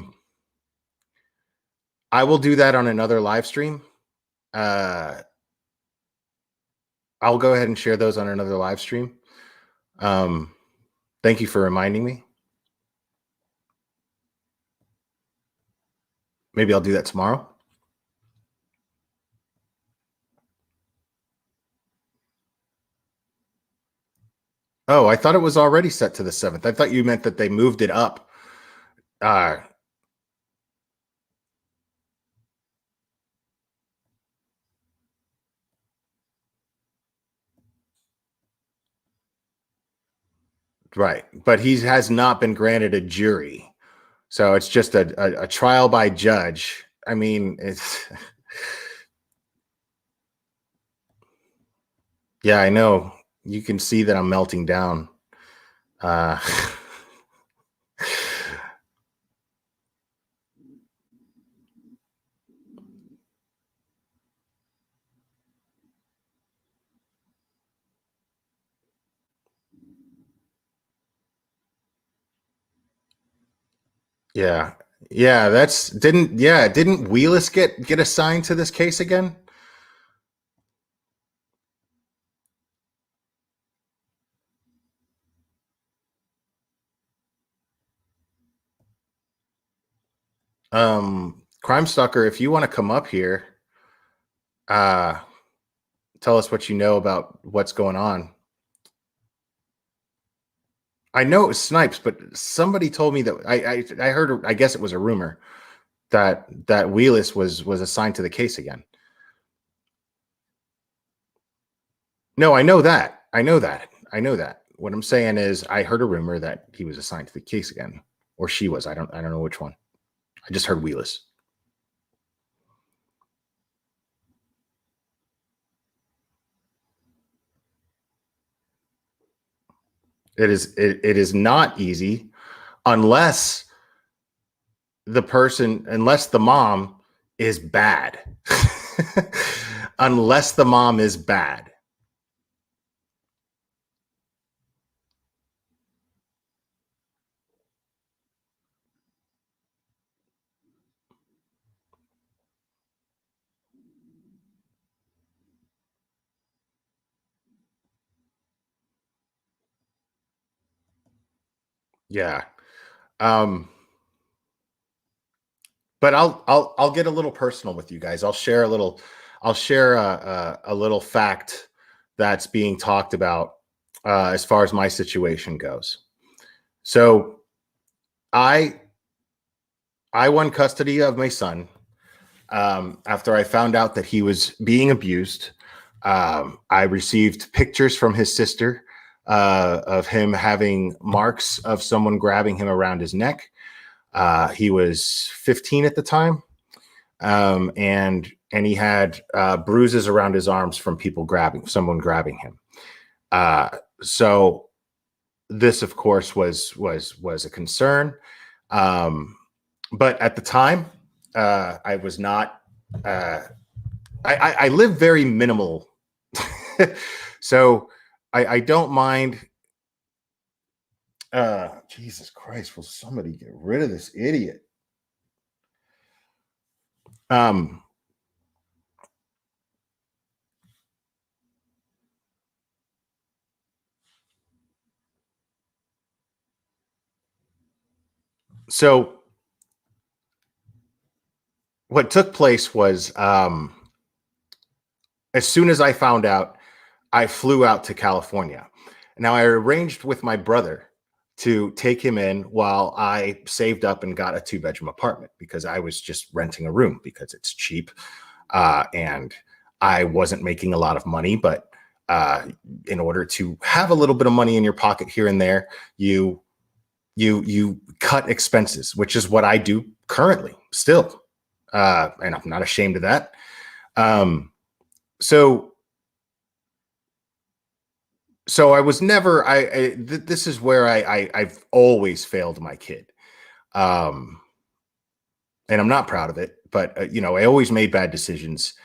will do that on another live stream. I'll go ahead and share those on another live stream. Thank you for reminding me. Maybe I'll do that tomorrow. Oh, I thought it was already set to the 7th. I thought you meant that they moved it up. Right. But he has not been granted a jury. So it's just a trial by judge. I mean, it's yeah, I know. You can see that I'm melting down. Yeah. Yeah, didn't Wheelis get assigned to this case again? Crime Stalker, if you want to come up here, tell us what you know about what's going on. I know it was Snipes, but somebody told me that I heard, I guess it was a rumor that Wheelis was assigned to the case again. No, I know that. What I'm saying is I heard a rumor that he was assigned to the case again, or she was. I don't know which one. I just heard Wheelis. It is not easy unless the mom is bad. Unless the mom is bad. Yeah. But I'll get a little personal with you guys. I'll share a little fact that's being talked about as far as my situation goes. So I won custody of my son after I found out that he was being abused. I received pictures from his sister of him having marks of someone grabbing him around his neck. He was 15 at the time, and he had bruises around his arms from someone grabbing him. So this, of course, was a concern. But at the time, I was not. I live very minimal, so I don't mind. Jesus Christ, will somebody get rid of this idiot? So what took place was, as soon as I found out, I flew out to California. Now I arranged with my brother to take him in while I saved up and got a 2-bedroom apartment, because I was just renting a room because it's cheap. And I wasn't making a lot of money, but in order to have a little bit of money in your pocket here and there, you cut expenses, which is what I do currently still. And I'm not ashamed of that. So I was never, this is where I've always failed my kid. And I'm not proud of it, but I always made bad decisions.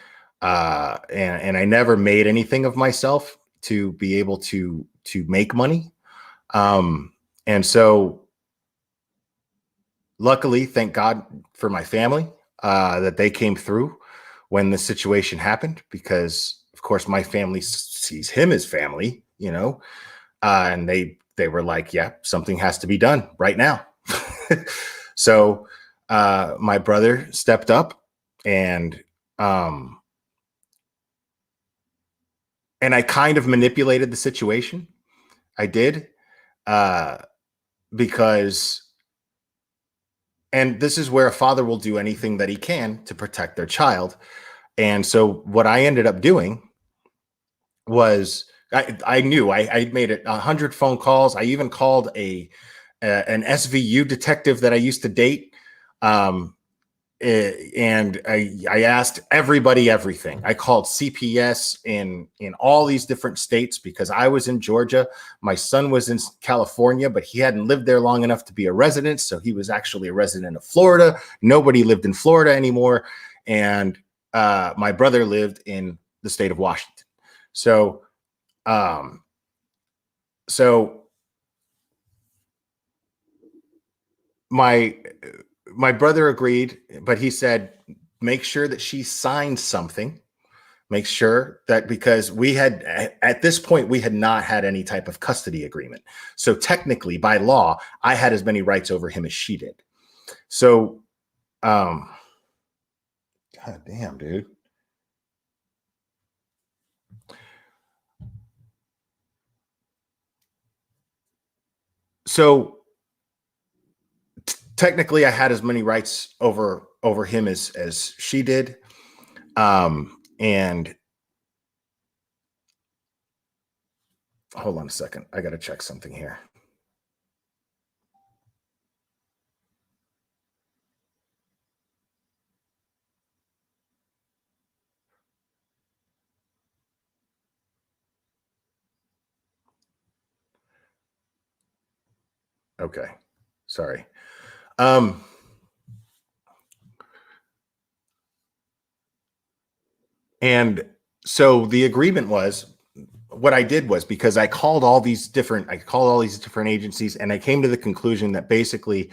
And I never made anything of myself to be able to make money. And so luckily, thank God for my family, that they came through when the situation happened, because of course my family sees him as family, and they were like, yeah, something has to be done right now. So my brother stepped up and I kind of manipulated the situation. I did, because, and this is where a father will do anything that he can to protect their child. And so what I ended up doing was I knew I made it 100 phone calls. I even called an SVU detective that I used to date. And I asked everybody everything. I called CPS in all these different states because I was in Georgia. My son was in California, but he hadn't lived there long enough to be a resident. So he was actually a resident of Florida. Nobody lived in Florida anymore. And my brother lived in the state of Washington. So, my brother agreed, but he said, make sure that she signed something. Make sure that, because we had, at this point, we had not had any type of custody agreement. So technically, by law, I had as many rights over him as she did. So, God damn, dude. So technically I had as many rights over him as she did. And hold on a second. I got to check something here. Okay. Sorry. And so the agreement was, what I did was, because I called all these different agencies, and I came to the conclusion that basically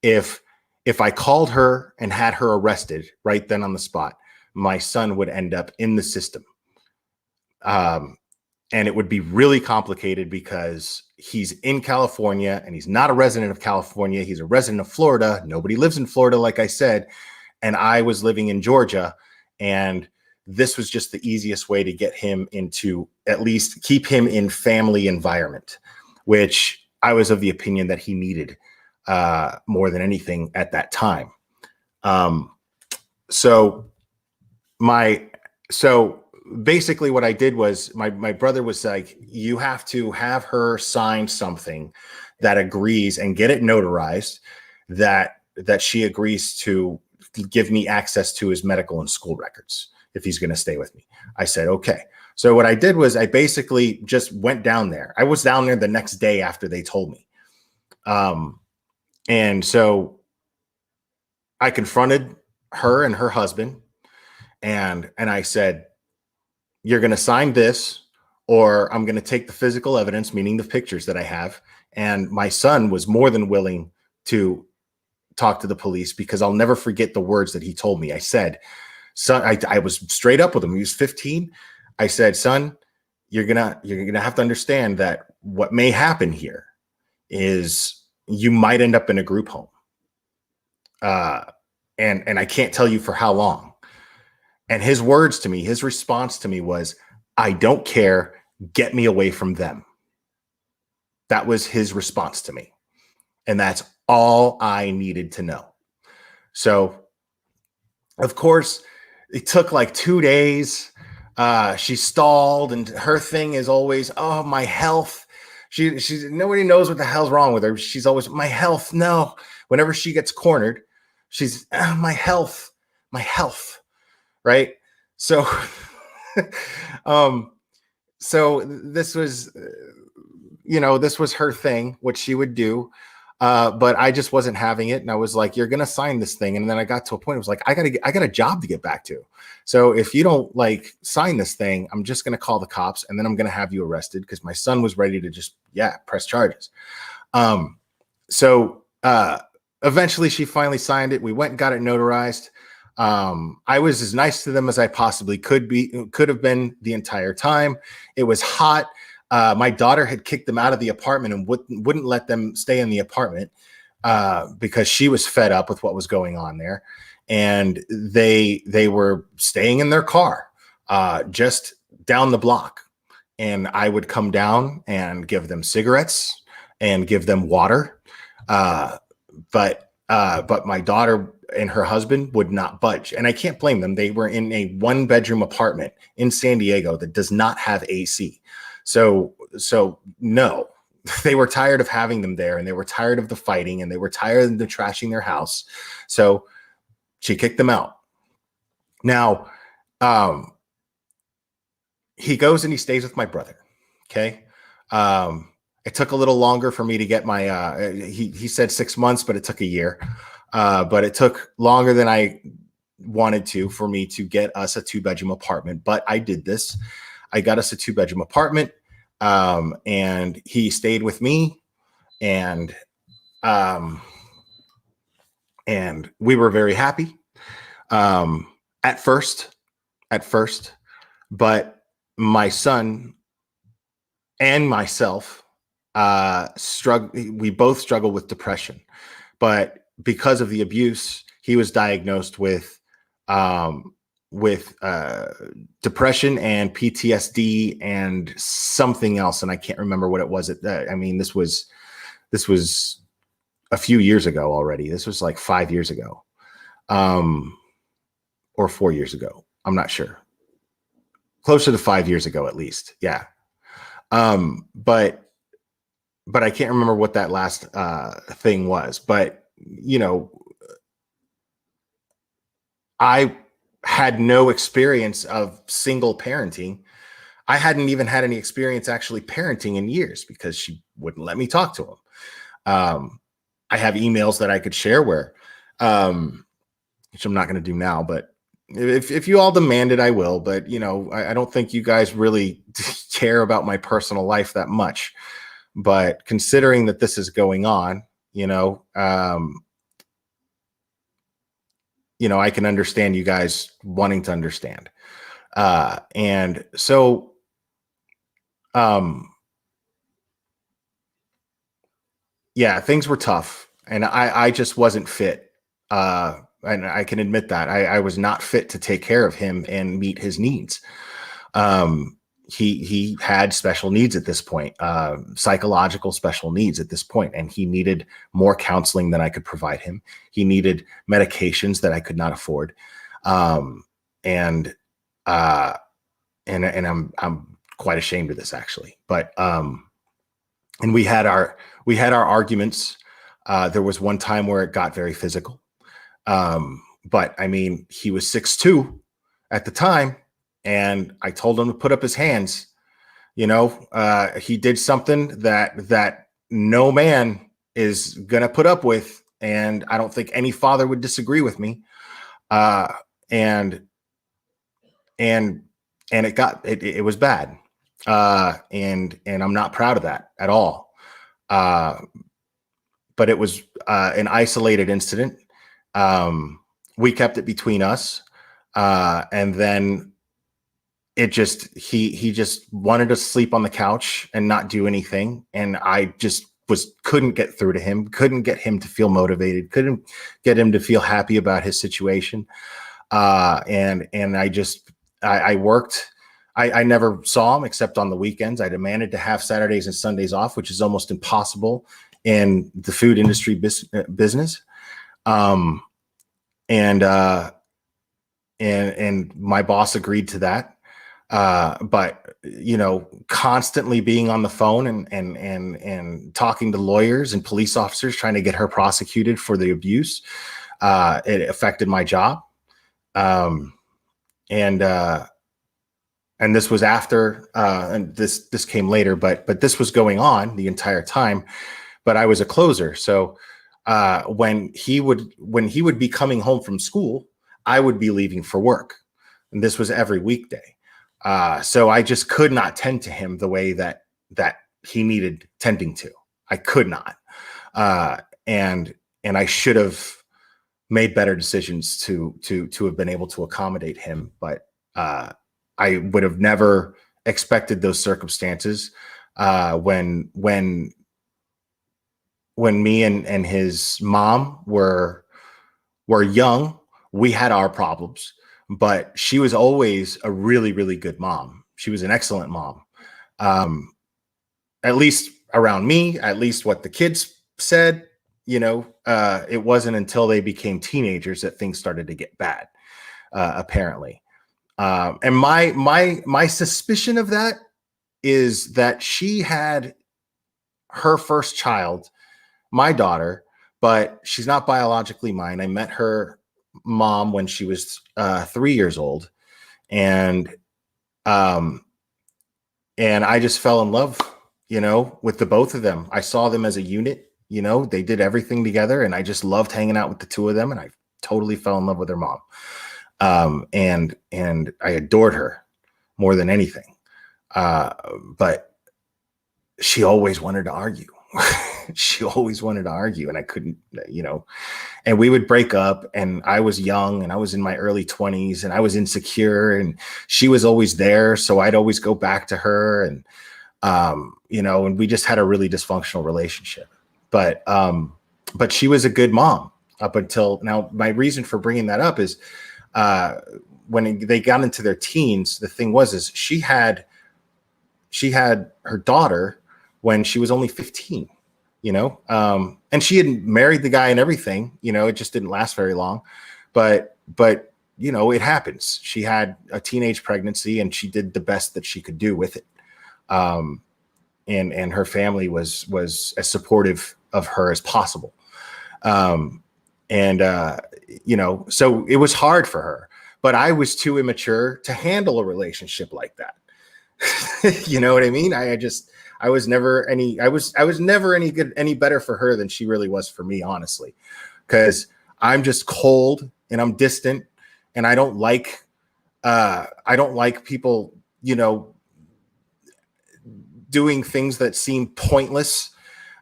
if I called her and had her arrested right then on the spot, my son would end up in the system. And it would be really complicated because he's in California and he's not a resident of California. He's a resident of Florida. Nobody lives in Florida, like I said. And I was living in Georgia, and this was just the easiest way to get him into, at least keep him in family environment, which I was of the opinion that he needed more than anything at that time. So basically what I did was my brother was like, you have to have her sign something that agrees and get it notarized that she agrees to give me access to his medical and school records if he's going to stay with me. I said, okay. So what I did was I basically just went down there. I was down there the next day after they told me. And so I confronted her and her husband, and I said, you're going to sign this, or I'm going to take the physical evidence, meaning the pictures that I have. And my son was more than willing to talk to the police, because I'll never forget the words that he told me. I said, son, I was straight up with him. He was 15. I said, son, you're gonna have to understand that what may happen here is you might end up in a group home. And I can't tell you for how long. And his words to me, his response to me was, I don't care. Get me away from them. That was his response to me. And that's all I needed to know. So, of course, it took like 2 days. She stalled, and her thing is always, oh, my health. She's nobody knows what the hell's wrong with her. She's always, my health. No, whenever she gets cornered, she's my health. Right. So, so this was, this was her thing, what she would do. But I just wasn't having it. And I was like, you're going to sign this thing. And then I got to a point, it was like, I got a job to get back to. So if you don't sign this thing, I'm just going to call the cops, and then I'm going to have you arrested, because my son was ready to just, press charges. So eventually she finally signed it. We went and got it notarized. I was as nice to them as I possibly could have been the entire time. It was hot. My daughter had kicked them out of the apartment and wouldn't let them stay in the apartment. because she was fed up with what was going on there, and they were staying in their car just down the block, and I would come down and give them cigarettes and give them water, but my daughter and her husband would not budge, and I can't blame them. They were in a 1-bedroom apartment in San Diego that does not have AC, so no. They were tired of having them there, and they were tired of the fighting, and they were tired of the trashing their house. So she kicked them out. Now, he goes and he stays with my brother. Okay. It took a little longer for me to get my, he said 6 months, but it took a year. But it took longer than I wanted to for me to get us a 2-bedroom apartment. But I did this. I got us a 2-bedroom apartment. And he stayed with me, and we were very happy, at first, but my son and myself, we both struggle with depression, but because of the abuse, he was diagnosed with depression and PTSD and something else, and I can't remember what it was. I mean, this was a few years ago already. This was like 5 years ago, or 4 years ago. I'm not sure. Closer to 5 years ago, at least. Yeah. But I can't remember what that last thing was. But you know, I had no experience of single parenting. I hadn't even had any experience actually parenting in years because she wouldn't let me talk to him. I have emails that I could share where, which I'm not going to do now, but if you all demand it, I will. But, you know, I don't think you guys really care about my personal life that much. But considering that this is going on, I can understand you guys wanting to understand. And so, yeah, things were tough, and I just wasn't fit. And I can admit that I was not fit to take care of him and meet his needs. He had special needs at this point, psychological special needs at this point, and he needed more counseling than I could provide him. He needed medications that I could not afford. And I'm quite ashamed of this, actually, but, and we had our arguments. There was one time where it got very physical. But I mean, he was 6'2" at the time, and I told him to put up his hands. He did something that no man is gonna put up with, and I don't think any father would disagree with me. And it was bad. And I'm not proud of that at all. But it was an isolated incident. We kept it between us. And then he just wanted to sleep on the couch and not do anything. And I just couldn't get through to him, couldn't get him to feel motivated, couldn't get him to feel happy about his situation. And I worked. I never saw him except on the weekends. I demanded to have Saturdays and Sundays off, which is almost impossible in the food industry business. And my boss agreed to that. But constantly being on the phone and talking to lawyers and police officers trying to get her prosecuted for the abuse, it affected my job. And this was after, and this came later, but this was going on the entire time. But I was a closer, so when he would be coming home from school, I would be leaving for work, and this was every weekday. So I just could not tend to him the way that he needed tending to. I could not, and I should have made better decisions to have been able to accommodate him, but I would have never expected those circumstances when me and his mom were young, we had our problems, but she was always a really, really good mom. She was an excellent mom. At least around me, at least what the kids said, it wasn't until they became teenagers that things started to get bad, apparently. And my suspicion of that is that she had her first child, my daughter, but she's not biologically mine. I met her mom when she was 3 years old, and I just fell in love, with the both of them. I saw them as a unit. They did everything together, and I just loved hanging out with the two of them, and I totally fell in love with their mom. And I adored her more than anything. But she always wanted to argue. She always wanted to argue, and I couldn't, and we would break up, and I was young, and I was in my early 20s, and I was insecure, and she was always there. So I'd always go back to her, and, and we just had a really dysfunctional relationship, but she was a good mom up until now. My reason for bringing that up is, when they got into their teens, the thing is she had her daughter when she was only 15, and she had married the guy and everything, it just didn't last very long, but it happens. She had a teenage pregnancy, and she did the best that she could do with it. And her family was as supportive of her as possible. So it was hard for her, but I was too immature to handle a relationship like that. You know what I mean? I was never any good, any better for her than she really was for me, honestly, because I'm just cold and I'm distant, and I don't like people, doing things that seem pointless.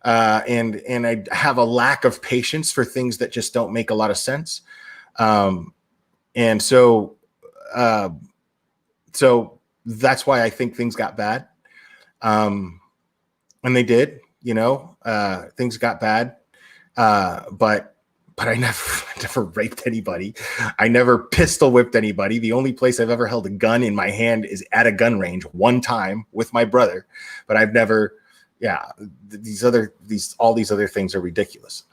And I have a lack of patience for things that just don't make a lot of sense. And so that's why I think things got bad. And they did, things got bad. But I never raped anybody. I never pistol whipped anybody. The only place I've ever held a gun in my hand is at a gun range one time with my brother, but I've never, all these other things are ridiculous.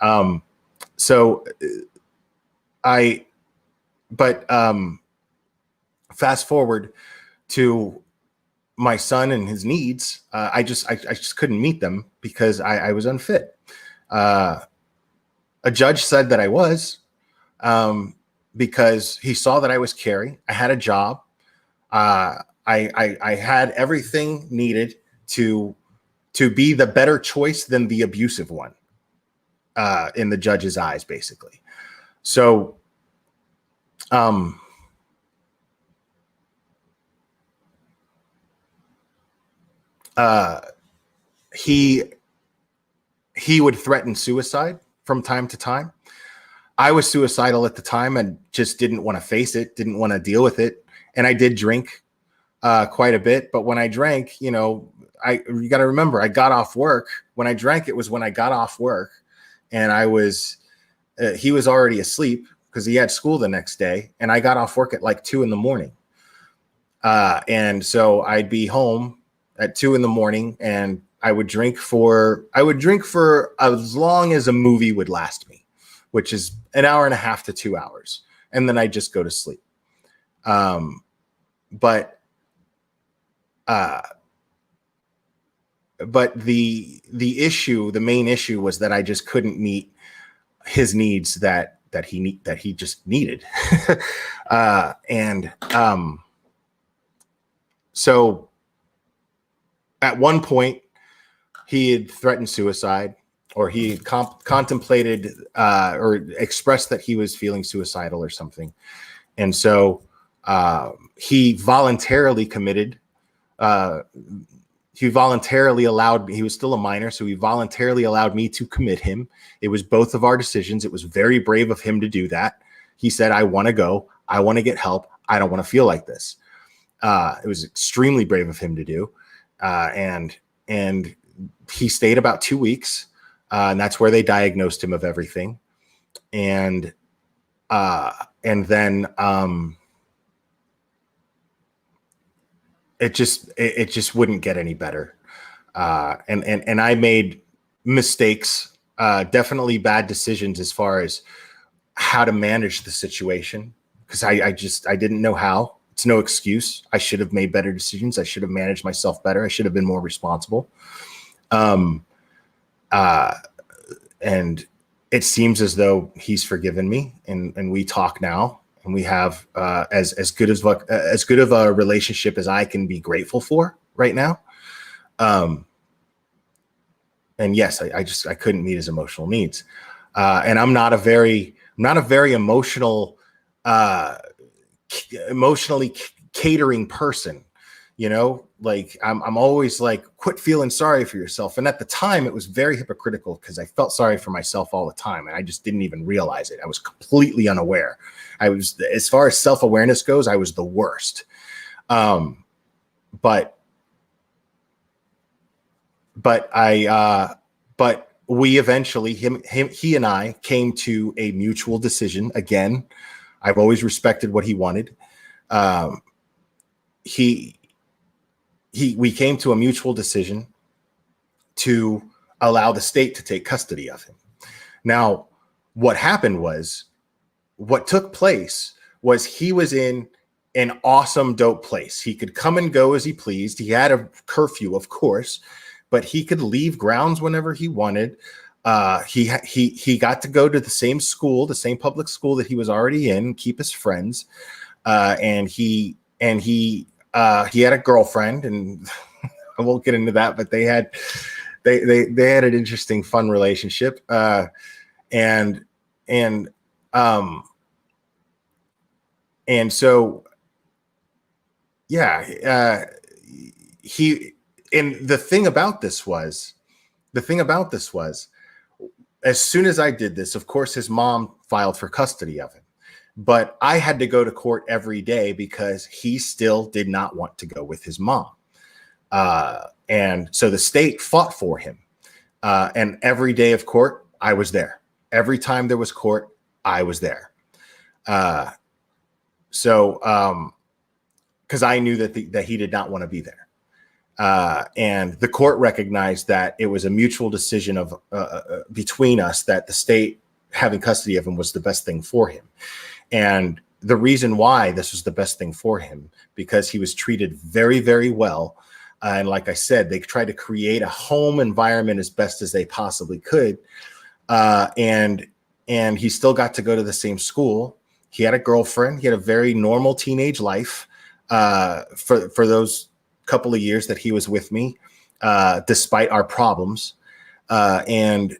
Fast forward to my son and his needs. I just couldn't meet them because I was unfit. A judge said that I was, because he saw that I was caring. I had a job. I had everything needed to be the better choice than the abusive one, in the judge's eyes, basically. So, he would threaten suicide from time to time. I was suicidal at the time and just didn't want to face it, didn't want to deal with it. And I did drink quite a bit. But when I drank, you got to remember, I got off work. When I drank, it was when I got off work, and he was already asleep because he had school the next day. And I got off work at like 2 a.m. And so I'd be home at 2 a.m. and I would drink for as long as a movie would last me, which is an hour and a half to 2 hours. And then I'd just go to sleep. But the main issue was that I just couldn't meet his needs that he just needed. So at one point, he had threatened suicide, or he had contemplated or expressed that he was feeling suicidal or something. And so he voluntarily committed. He voluntarily allowed me. He was still a minor, so he voluntarily allowed me to commit him. It was both of our decisions. It was very brave of him to do that. He said, I want to go. I want to get help. I don't want to feel like this. It was extremely brave of him to do. And he stayed about 2 weeks. And that's where they diagnosed him of everything. And then it just wouldn't get any better. And I made mistakes, definitely bad decisions as far as how to manage the situation, because I didn't know how. It's no excuse. I should have made better decisions. I should have managed myself better. I should have been more responsible. And it seems as though he's forgiven me, and we talk now, and we have as good of a relationship as I can be grateful for right now. And yes, I couldn't meet his emotional needs. And I'm not a very emotionally catering person, like I'm always like, quit feeling sorry for yourself. And at the time it was very hypocritical, because I felt sorry for myself all the time, and I just didn't even realize it. I was completely unaware. As far as self-awareness goes, I was the worst. But we eventually, he and I came to a mutual decision. Again, I've always respected what he wanted. We came to a mutual decision to allow the state to take custody of him. Now, what took place was he was in an awesome, dope place. He could come and go as he pleased. He had a curfew, of course, but he could leave grounds whenever he wanted. He got to go to the same school, the same public school that he was already in, keep his friends. And he had a girlfriend, and I won't get into that, but they had an interesting, fun relationship. And so, yeah, and the thing about this was, as soon as I did this, of course, his mom filed for custody of him, but I had to go to court every day because he still did not want to go with his mom. And so the state fought for him. And every day of court, I was there. Every time there was court, I was there. Because I knew that he did not want to be there. And the court recognized that it was a mutual decision of between us, that the state having custody of him was the best thing for him. And the reason why this was the best thing for him, because he was treated very, very well. And like I said, they tried to create a home environment as best as they possibly could. And he still got to go to the same school. He had a girlfriend. He had a very normal teenage life for those couple of years that he was with me, despite our problems. And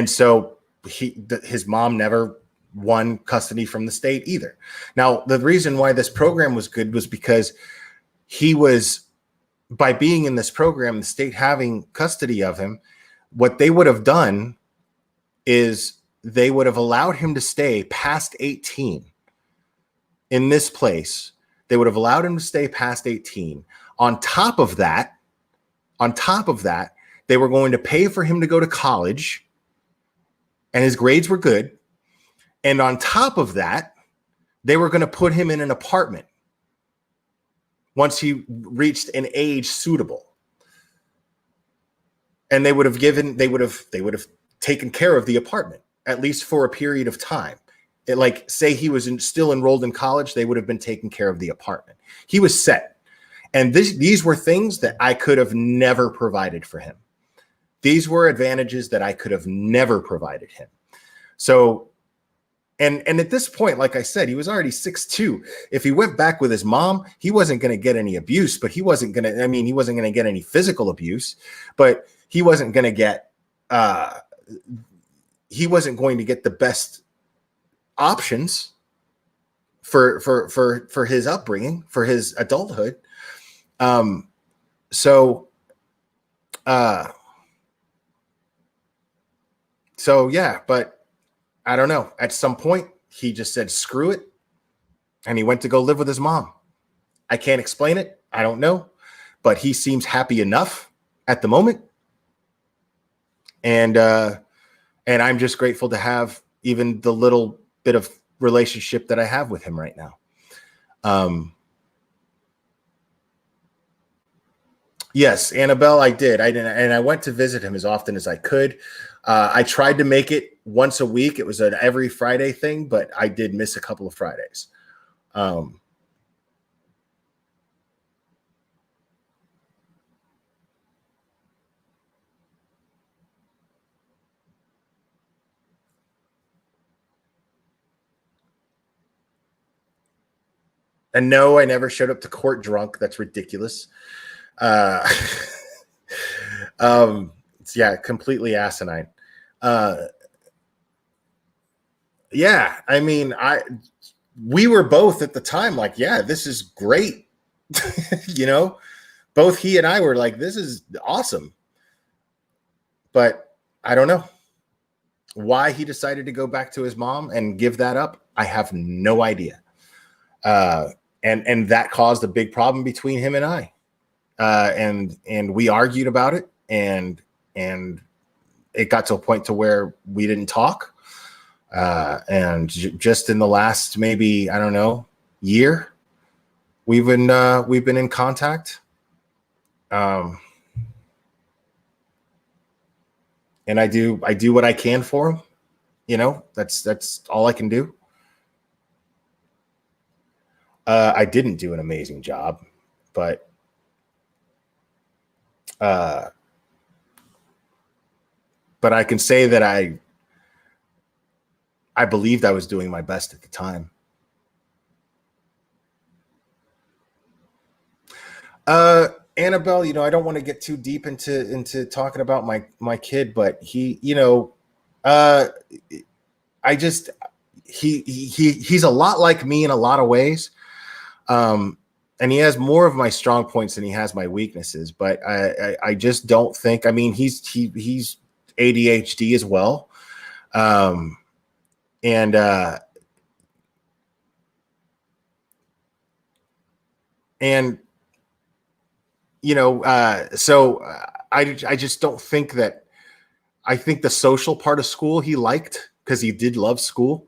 so his mom never won custody from the state either. Now, the reason why this program was good was because by being in this program, the state having custody of him, what they would have done is they would have allowed him to stay past 18 in this place. They would have allowed him to stay past 18. On top of that, they were going to pay for him to go to college, and his grades were good. And on top of that, they were going to put him in an apartment once he reached an age suitable. And they would have taken care of the apartment, at least for a period of time. Say he was still enrolled in college, they would have been taking care of the apartment. He was set. And these were things that I could have never provided for him. These were advantages that I could have never provided him. So, and at this point, like I said, he was already 6'2". If he went back with his mom, he wasn't going to get any abuse, but he wasn't going to get any physical abuse, but he wasn't going to get the best options for his upbringing, for his adulthood. So yeah, but I don't know. At some point, he just said, screw it. And he went to go live with his mom. I can't explain it. I don't know. but he seems happy enough at the moment. And I'm just grateful to have even the little bit of relationship that I have with him right now. Yes, Annabelle, I did. And I went to visit him as often as I could. I tried to make it once a week. It was an every Friday thing, but I did miss a couple of Fridays. And no, I never showed up to court drunk. That's ridiculous. Yeah, completely asinine. Yeah, I mean, we were both at the time like, yeah, this is great. You know, both he and I were like, this is awesome. But I don't know why he decided to go back to his mom and give that up. I have no idea. And that caused a big problem between him and I. And we argued about it, and it got to a point to where we didn't talk. And just in the last, maybe, I don't know, year, we've been in contact. And I do what I can for him. You know, that's all I can do. I didn't do an amazing job, but I can say that I believed I was doing my best at the time. Annabelle, you know, I don't want to get too deep into talking about my kid, but he, you know, he's a lot like me in a lot of ways. And he has more of my strong points than he has my weaknesses, but I just don't think, I mean, he's ADHD as well. And you know, so I just don't think that, I think the social part of school he liked because he did love school.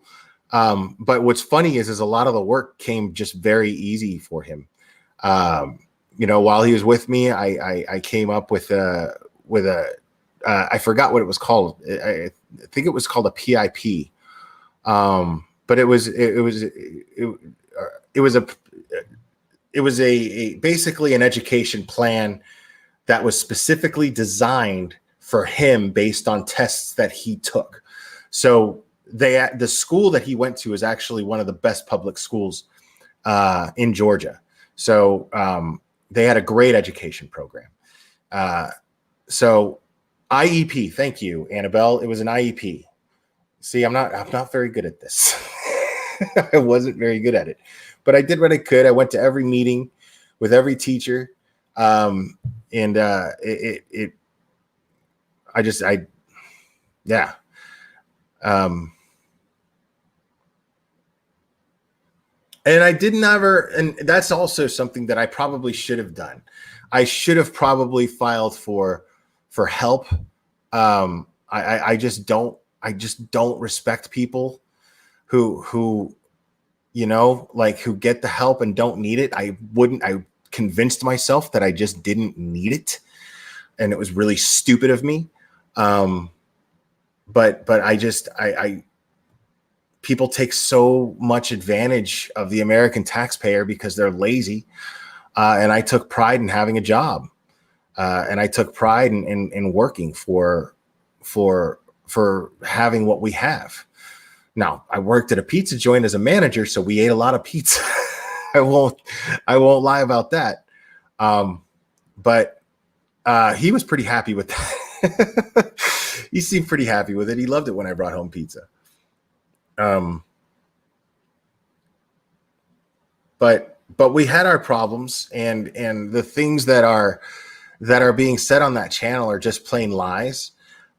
But what's funny is a lot of the work came just very easy for him. You know, while he was with me, I came up with a I forgot what it was called. I think it was called a PIP. But it was a basically an education plan that was specifically designed for him based on tests that he took. So the school that he went to is actually one of the best public schools in Georgia. So they had a great education program. So IEP, thank you, Annabelle. It was an IEP. See, I'm not very good at this. I wasn't very good at it, but I did what I could. I went to every meeting with every teacher. Yeah. And I didn't ever, and that's also something that I probably should have done. I should have probably filed for help. I just don't respect people who, you know, like who get the help and don't need it. I convinced myself that I just didn't need it. And it was really stupid of me. But people take so much advantage of the American taxpayer because they're lazy. And I took pride in having a job. And I took pride in working for having what we have. Now, I worked at a pizza joint as a manager, so we ate a lot of pizza. I won't lie about that. But he was pretty happy with that. He seemed pretty happy with it. He loved it when I brought home pizza. But we had our problems, and the things that are being said on that channel are just plain lies.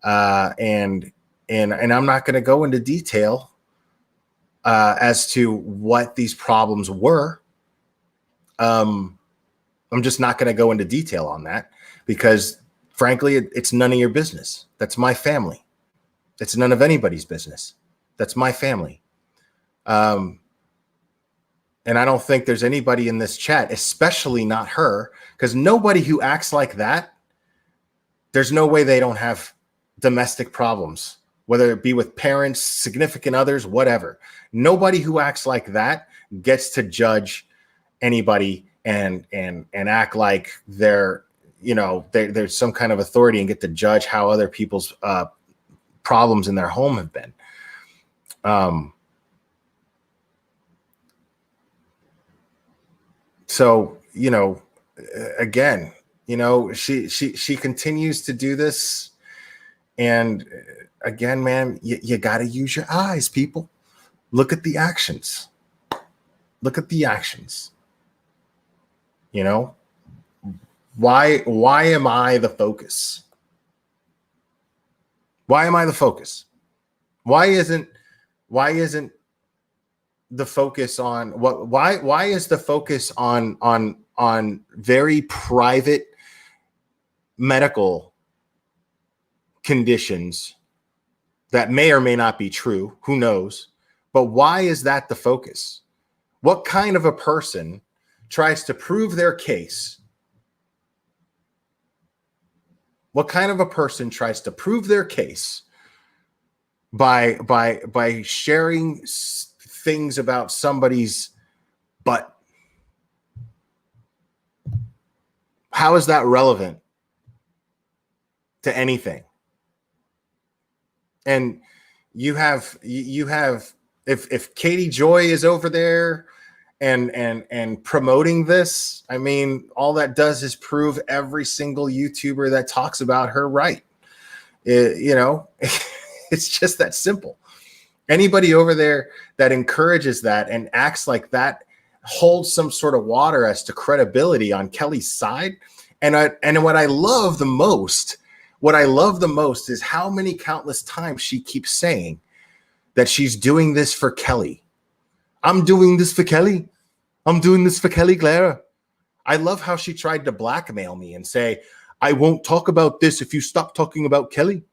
And I'm not going to go into detail as to what these problems were. I'm just not going to go into detail on that because, frankly, it's none of your business. That's my family. It's none of anybody's business. That's my family. And I don't think there's anybody in this chat, especially not her, because nobody who acts like that, there's no way they don't have domestic problems, whether it be with parents, significant others, whatever. Nobody who acts like that gets to judge anybody and act like they're, you know, there's some kind of authority and get to judge how other people's problems in their home have been. So, you know, again, you know, she continues to do this. And again, man, you got to use your eyes, people. Look at the actions. Look at the actions. You know, why am I the focus? Why am I the focus? Why isn't the focus on what? Why is the focus on very private medical conditions that may or may not be true? Who knows? But why is that the focus? What kind of a person tries to prove their case? What kind of a person tries to prove their case by sharing things about somebody's butt? How is that relevant to anything? And you have if Katie Joy is over there and promoting this, I mean, all that does is prove every single YouTuber that talks about her right. You know, it's just that simple. Anybody over there that encourages that and acts like that holds some sort of water as to credibility on Kelly's side. And what I love the most is how many countless times she keeps saying that she's doing this for Kelly. I'm doing this for Kelly. I'm doing this for Kelly Clara. I love how she tried to blackmail me and say, I won't talk about this if you stop talking about Kelly.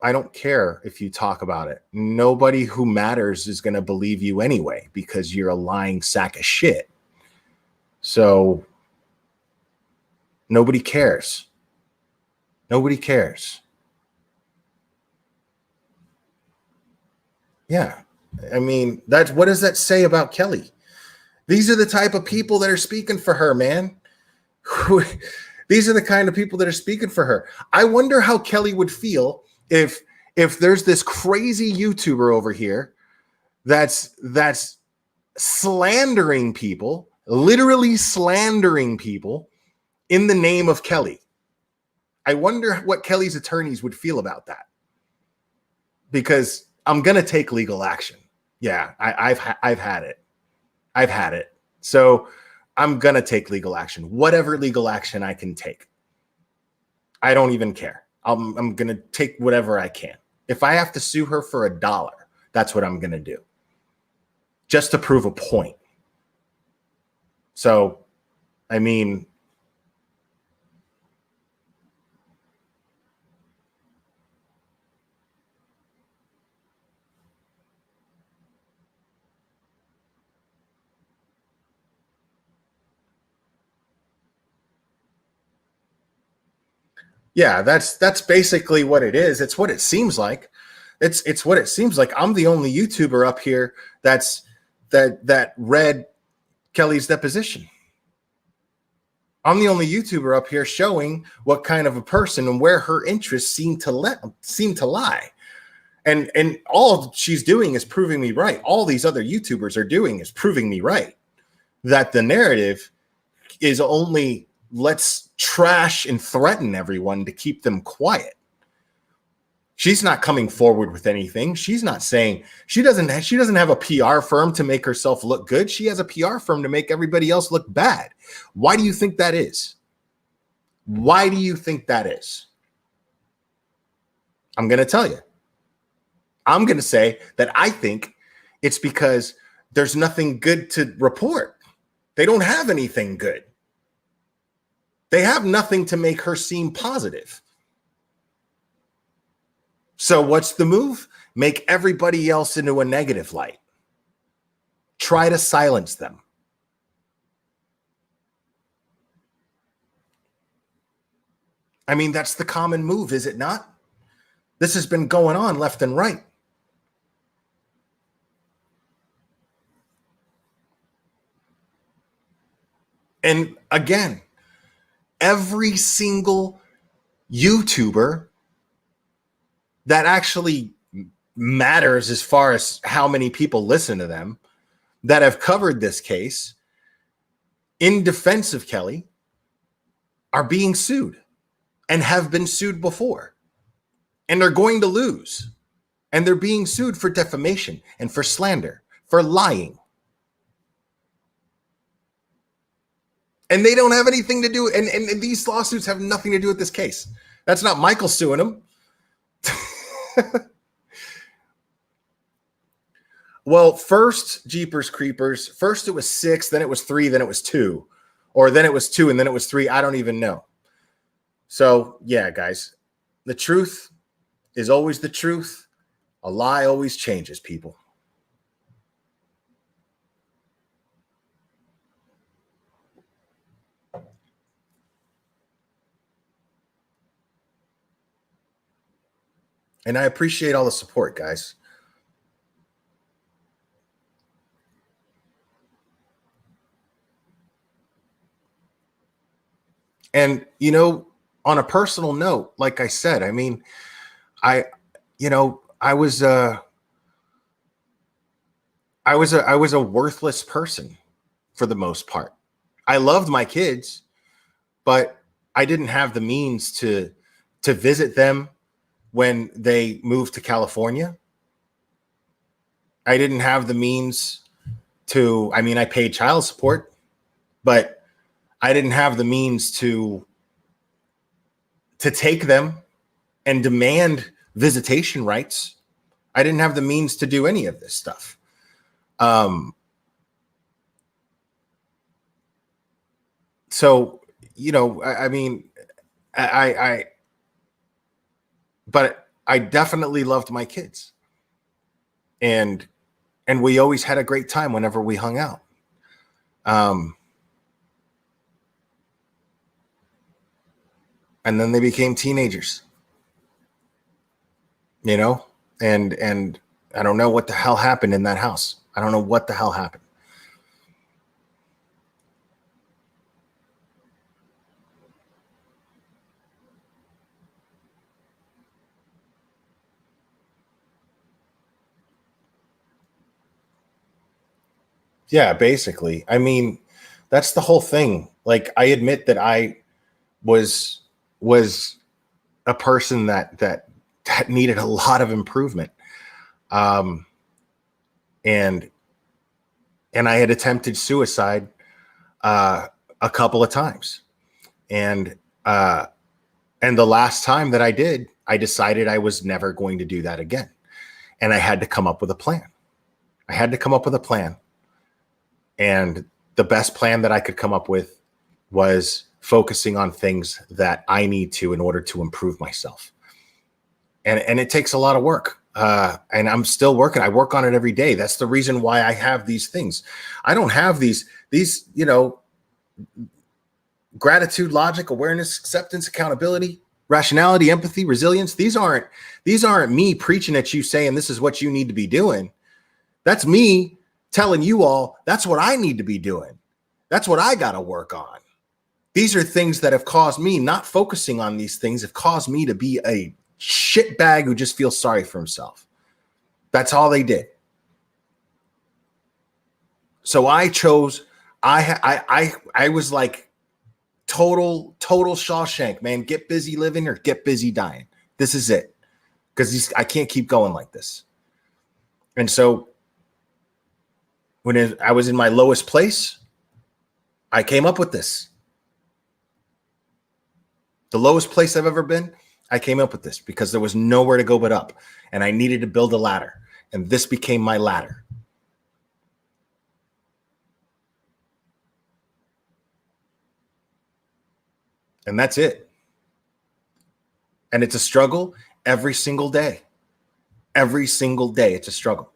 I don't care if you talk about it. Nobody who matters is going to believe you anyway because you're a lying sack of shit. So nobody cares. Nobody cares. Yeah. I mean, what does that say about Kelly? These are the type of people that are speaking for her, man. These are the kind of people that are speaking for her. I wonder how Kelly would feel if there's this crazy YouTuber over here that's slandering people, literally slandering people in the name of Kelly. I wonder what Kelly's attorneys would feel about that. Because I'm going to take legal action. Yeah, I've had it. I've had it. So I'm going to take legal action. Whatever legal action I can take. I don't even care. I'm going to take whatever I can. If I have to sue her for $1, that's what I'm going to do. Just to prove a point. So, I mean, yeah, that's basically what it is. It's what it seems like. It's what it seems like. I'm the only YouTuber up here that read Kelly's deposition. I'm the only YouTuber up here showing what kind of a person and where her interests seem to lie. And all she's doing is proving me right. All these other YouTubers are doing is proving me right. That the narrative is only let's trash and threaten everyone to keep them quiet. She's not coming forward with anything. She's not saying she doesn't have a PR firm to make herself look good. She has a PR firm to make everybody else look bad. Why do you think that is? Why do you think that is? I'm going to tell you. I'm going to say that I think it's because there's nothing good to report. They don't have anything good. They have nothing to make her seem positive. So what's the move? Make everybody else into a negative light. Try to silence them. I mean, that's the common move, is it not? This has been going on left and right. And again, every single YouTuber that actually matters as far as how many people listen to them that have covered this case in defense of Kelly are being sued and have been sued before. And they're going to lose. And they're being sued for defamation and for slander, for lying. And they don't have anything to do, and these lawsuits have nothing to do with this case. That's not Michael suing them. Well, first, Jeepers Creepers, first it was 6, then it was 3, then it was 2. Or then it was 2, and then it was 3. I don't even know. So, yeah, guys, the truth is always the truth. A lie always changes, people. And I appreciate all the support, guys. And, you know, on a personal note, like I said, I mean, I was a worthless person for the most part. I loved my kids, but I didn't have the means to visit them when they moved to California. I didn't have the means to, I mean, I paid child support, but I didn't have the means to take them and demand visitation rights. I didn't have the means to do any of this stuff. So, you know, but I definitely loved my kids, and we always had a great time whenever we hung out. And then they became teenagers, you know, and I don't know what the hell happened in that house. I don't know what the hell happened. Yeah, basically. I mean, that's the whole thing. Like, I admit that I was a person that needed a lot of improvement. And I had attempted suicide a couple of times. And the last time that I did, I decided I was never going to do that again. And I had to come up with a plan. And the best plan that I could come up with was focusing on things that I need to in order to improve myself. And it takes a lot of work. And I'm still working. I work on it every day. That's the reason why I have these things. I don't have these, you know, gratitude, logic, awareness, acceptance, accountability, rationality, empathy, resilience. These aren't me preaching at you saying this is what you need to be doing. That's me telling you all that's what I need to be doing. That's what I got to work on. These are things that have caused me, not focusing on these things, have caused me to be a shitbag who just feels sorry for himself. That's all they did. So I chose, I was like total Shawshank, man. Get busy living or get busy dying. This is it. Because I can't keep going like this. And so when I was in my lowest place, I came up with this. The lowest place I've ever been, I came up with this because there was nowhere to go but up. And I needed to build a ladder. And this became my ladder. And that's it. And it's a struggle every single day. Every single day, it's a struggle.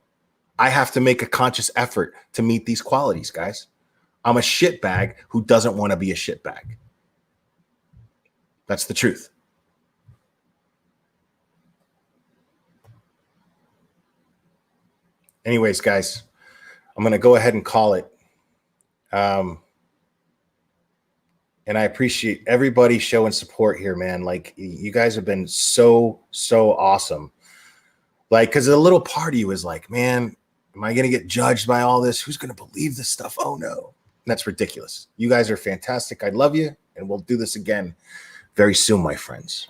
I have to make a conscious effort to meet these qualities, guys. I'm a shitbag who doesn't want to be a shitbag. That's the truth. Anyways, guys, I'm going to go ahead and call it. And I appreciate everybody showing support here, man. Like, you guys have been so awesome. Like, because a little part of you is like, man, am I going to get judged by all this? Who's going to believe this stuff? Oh, no. That's ridiculous. You guys are fantastic. I love you. And we'll do this again very soon, my friends.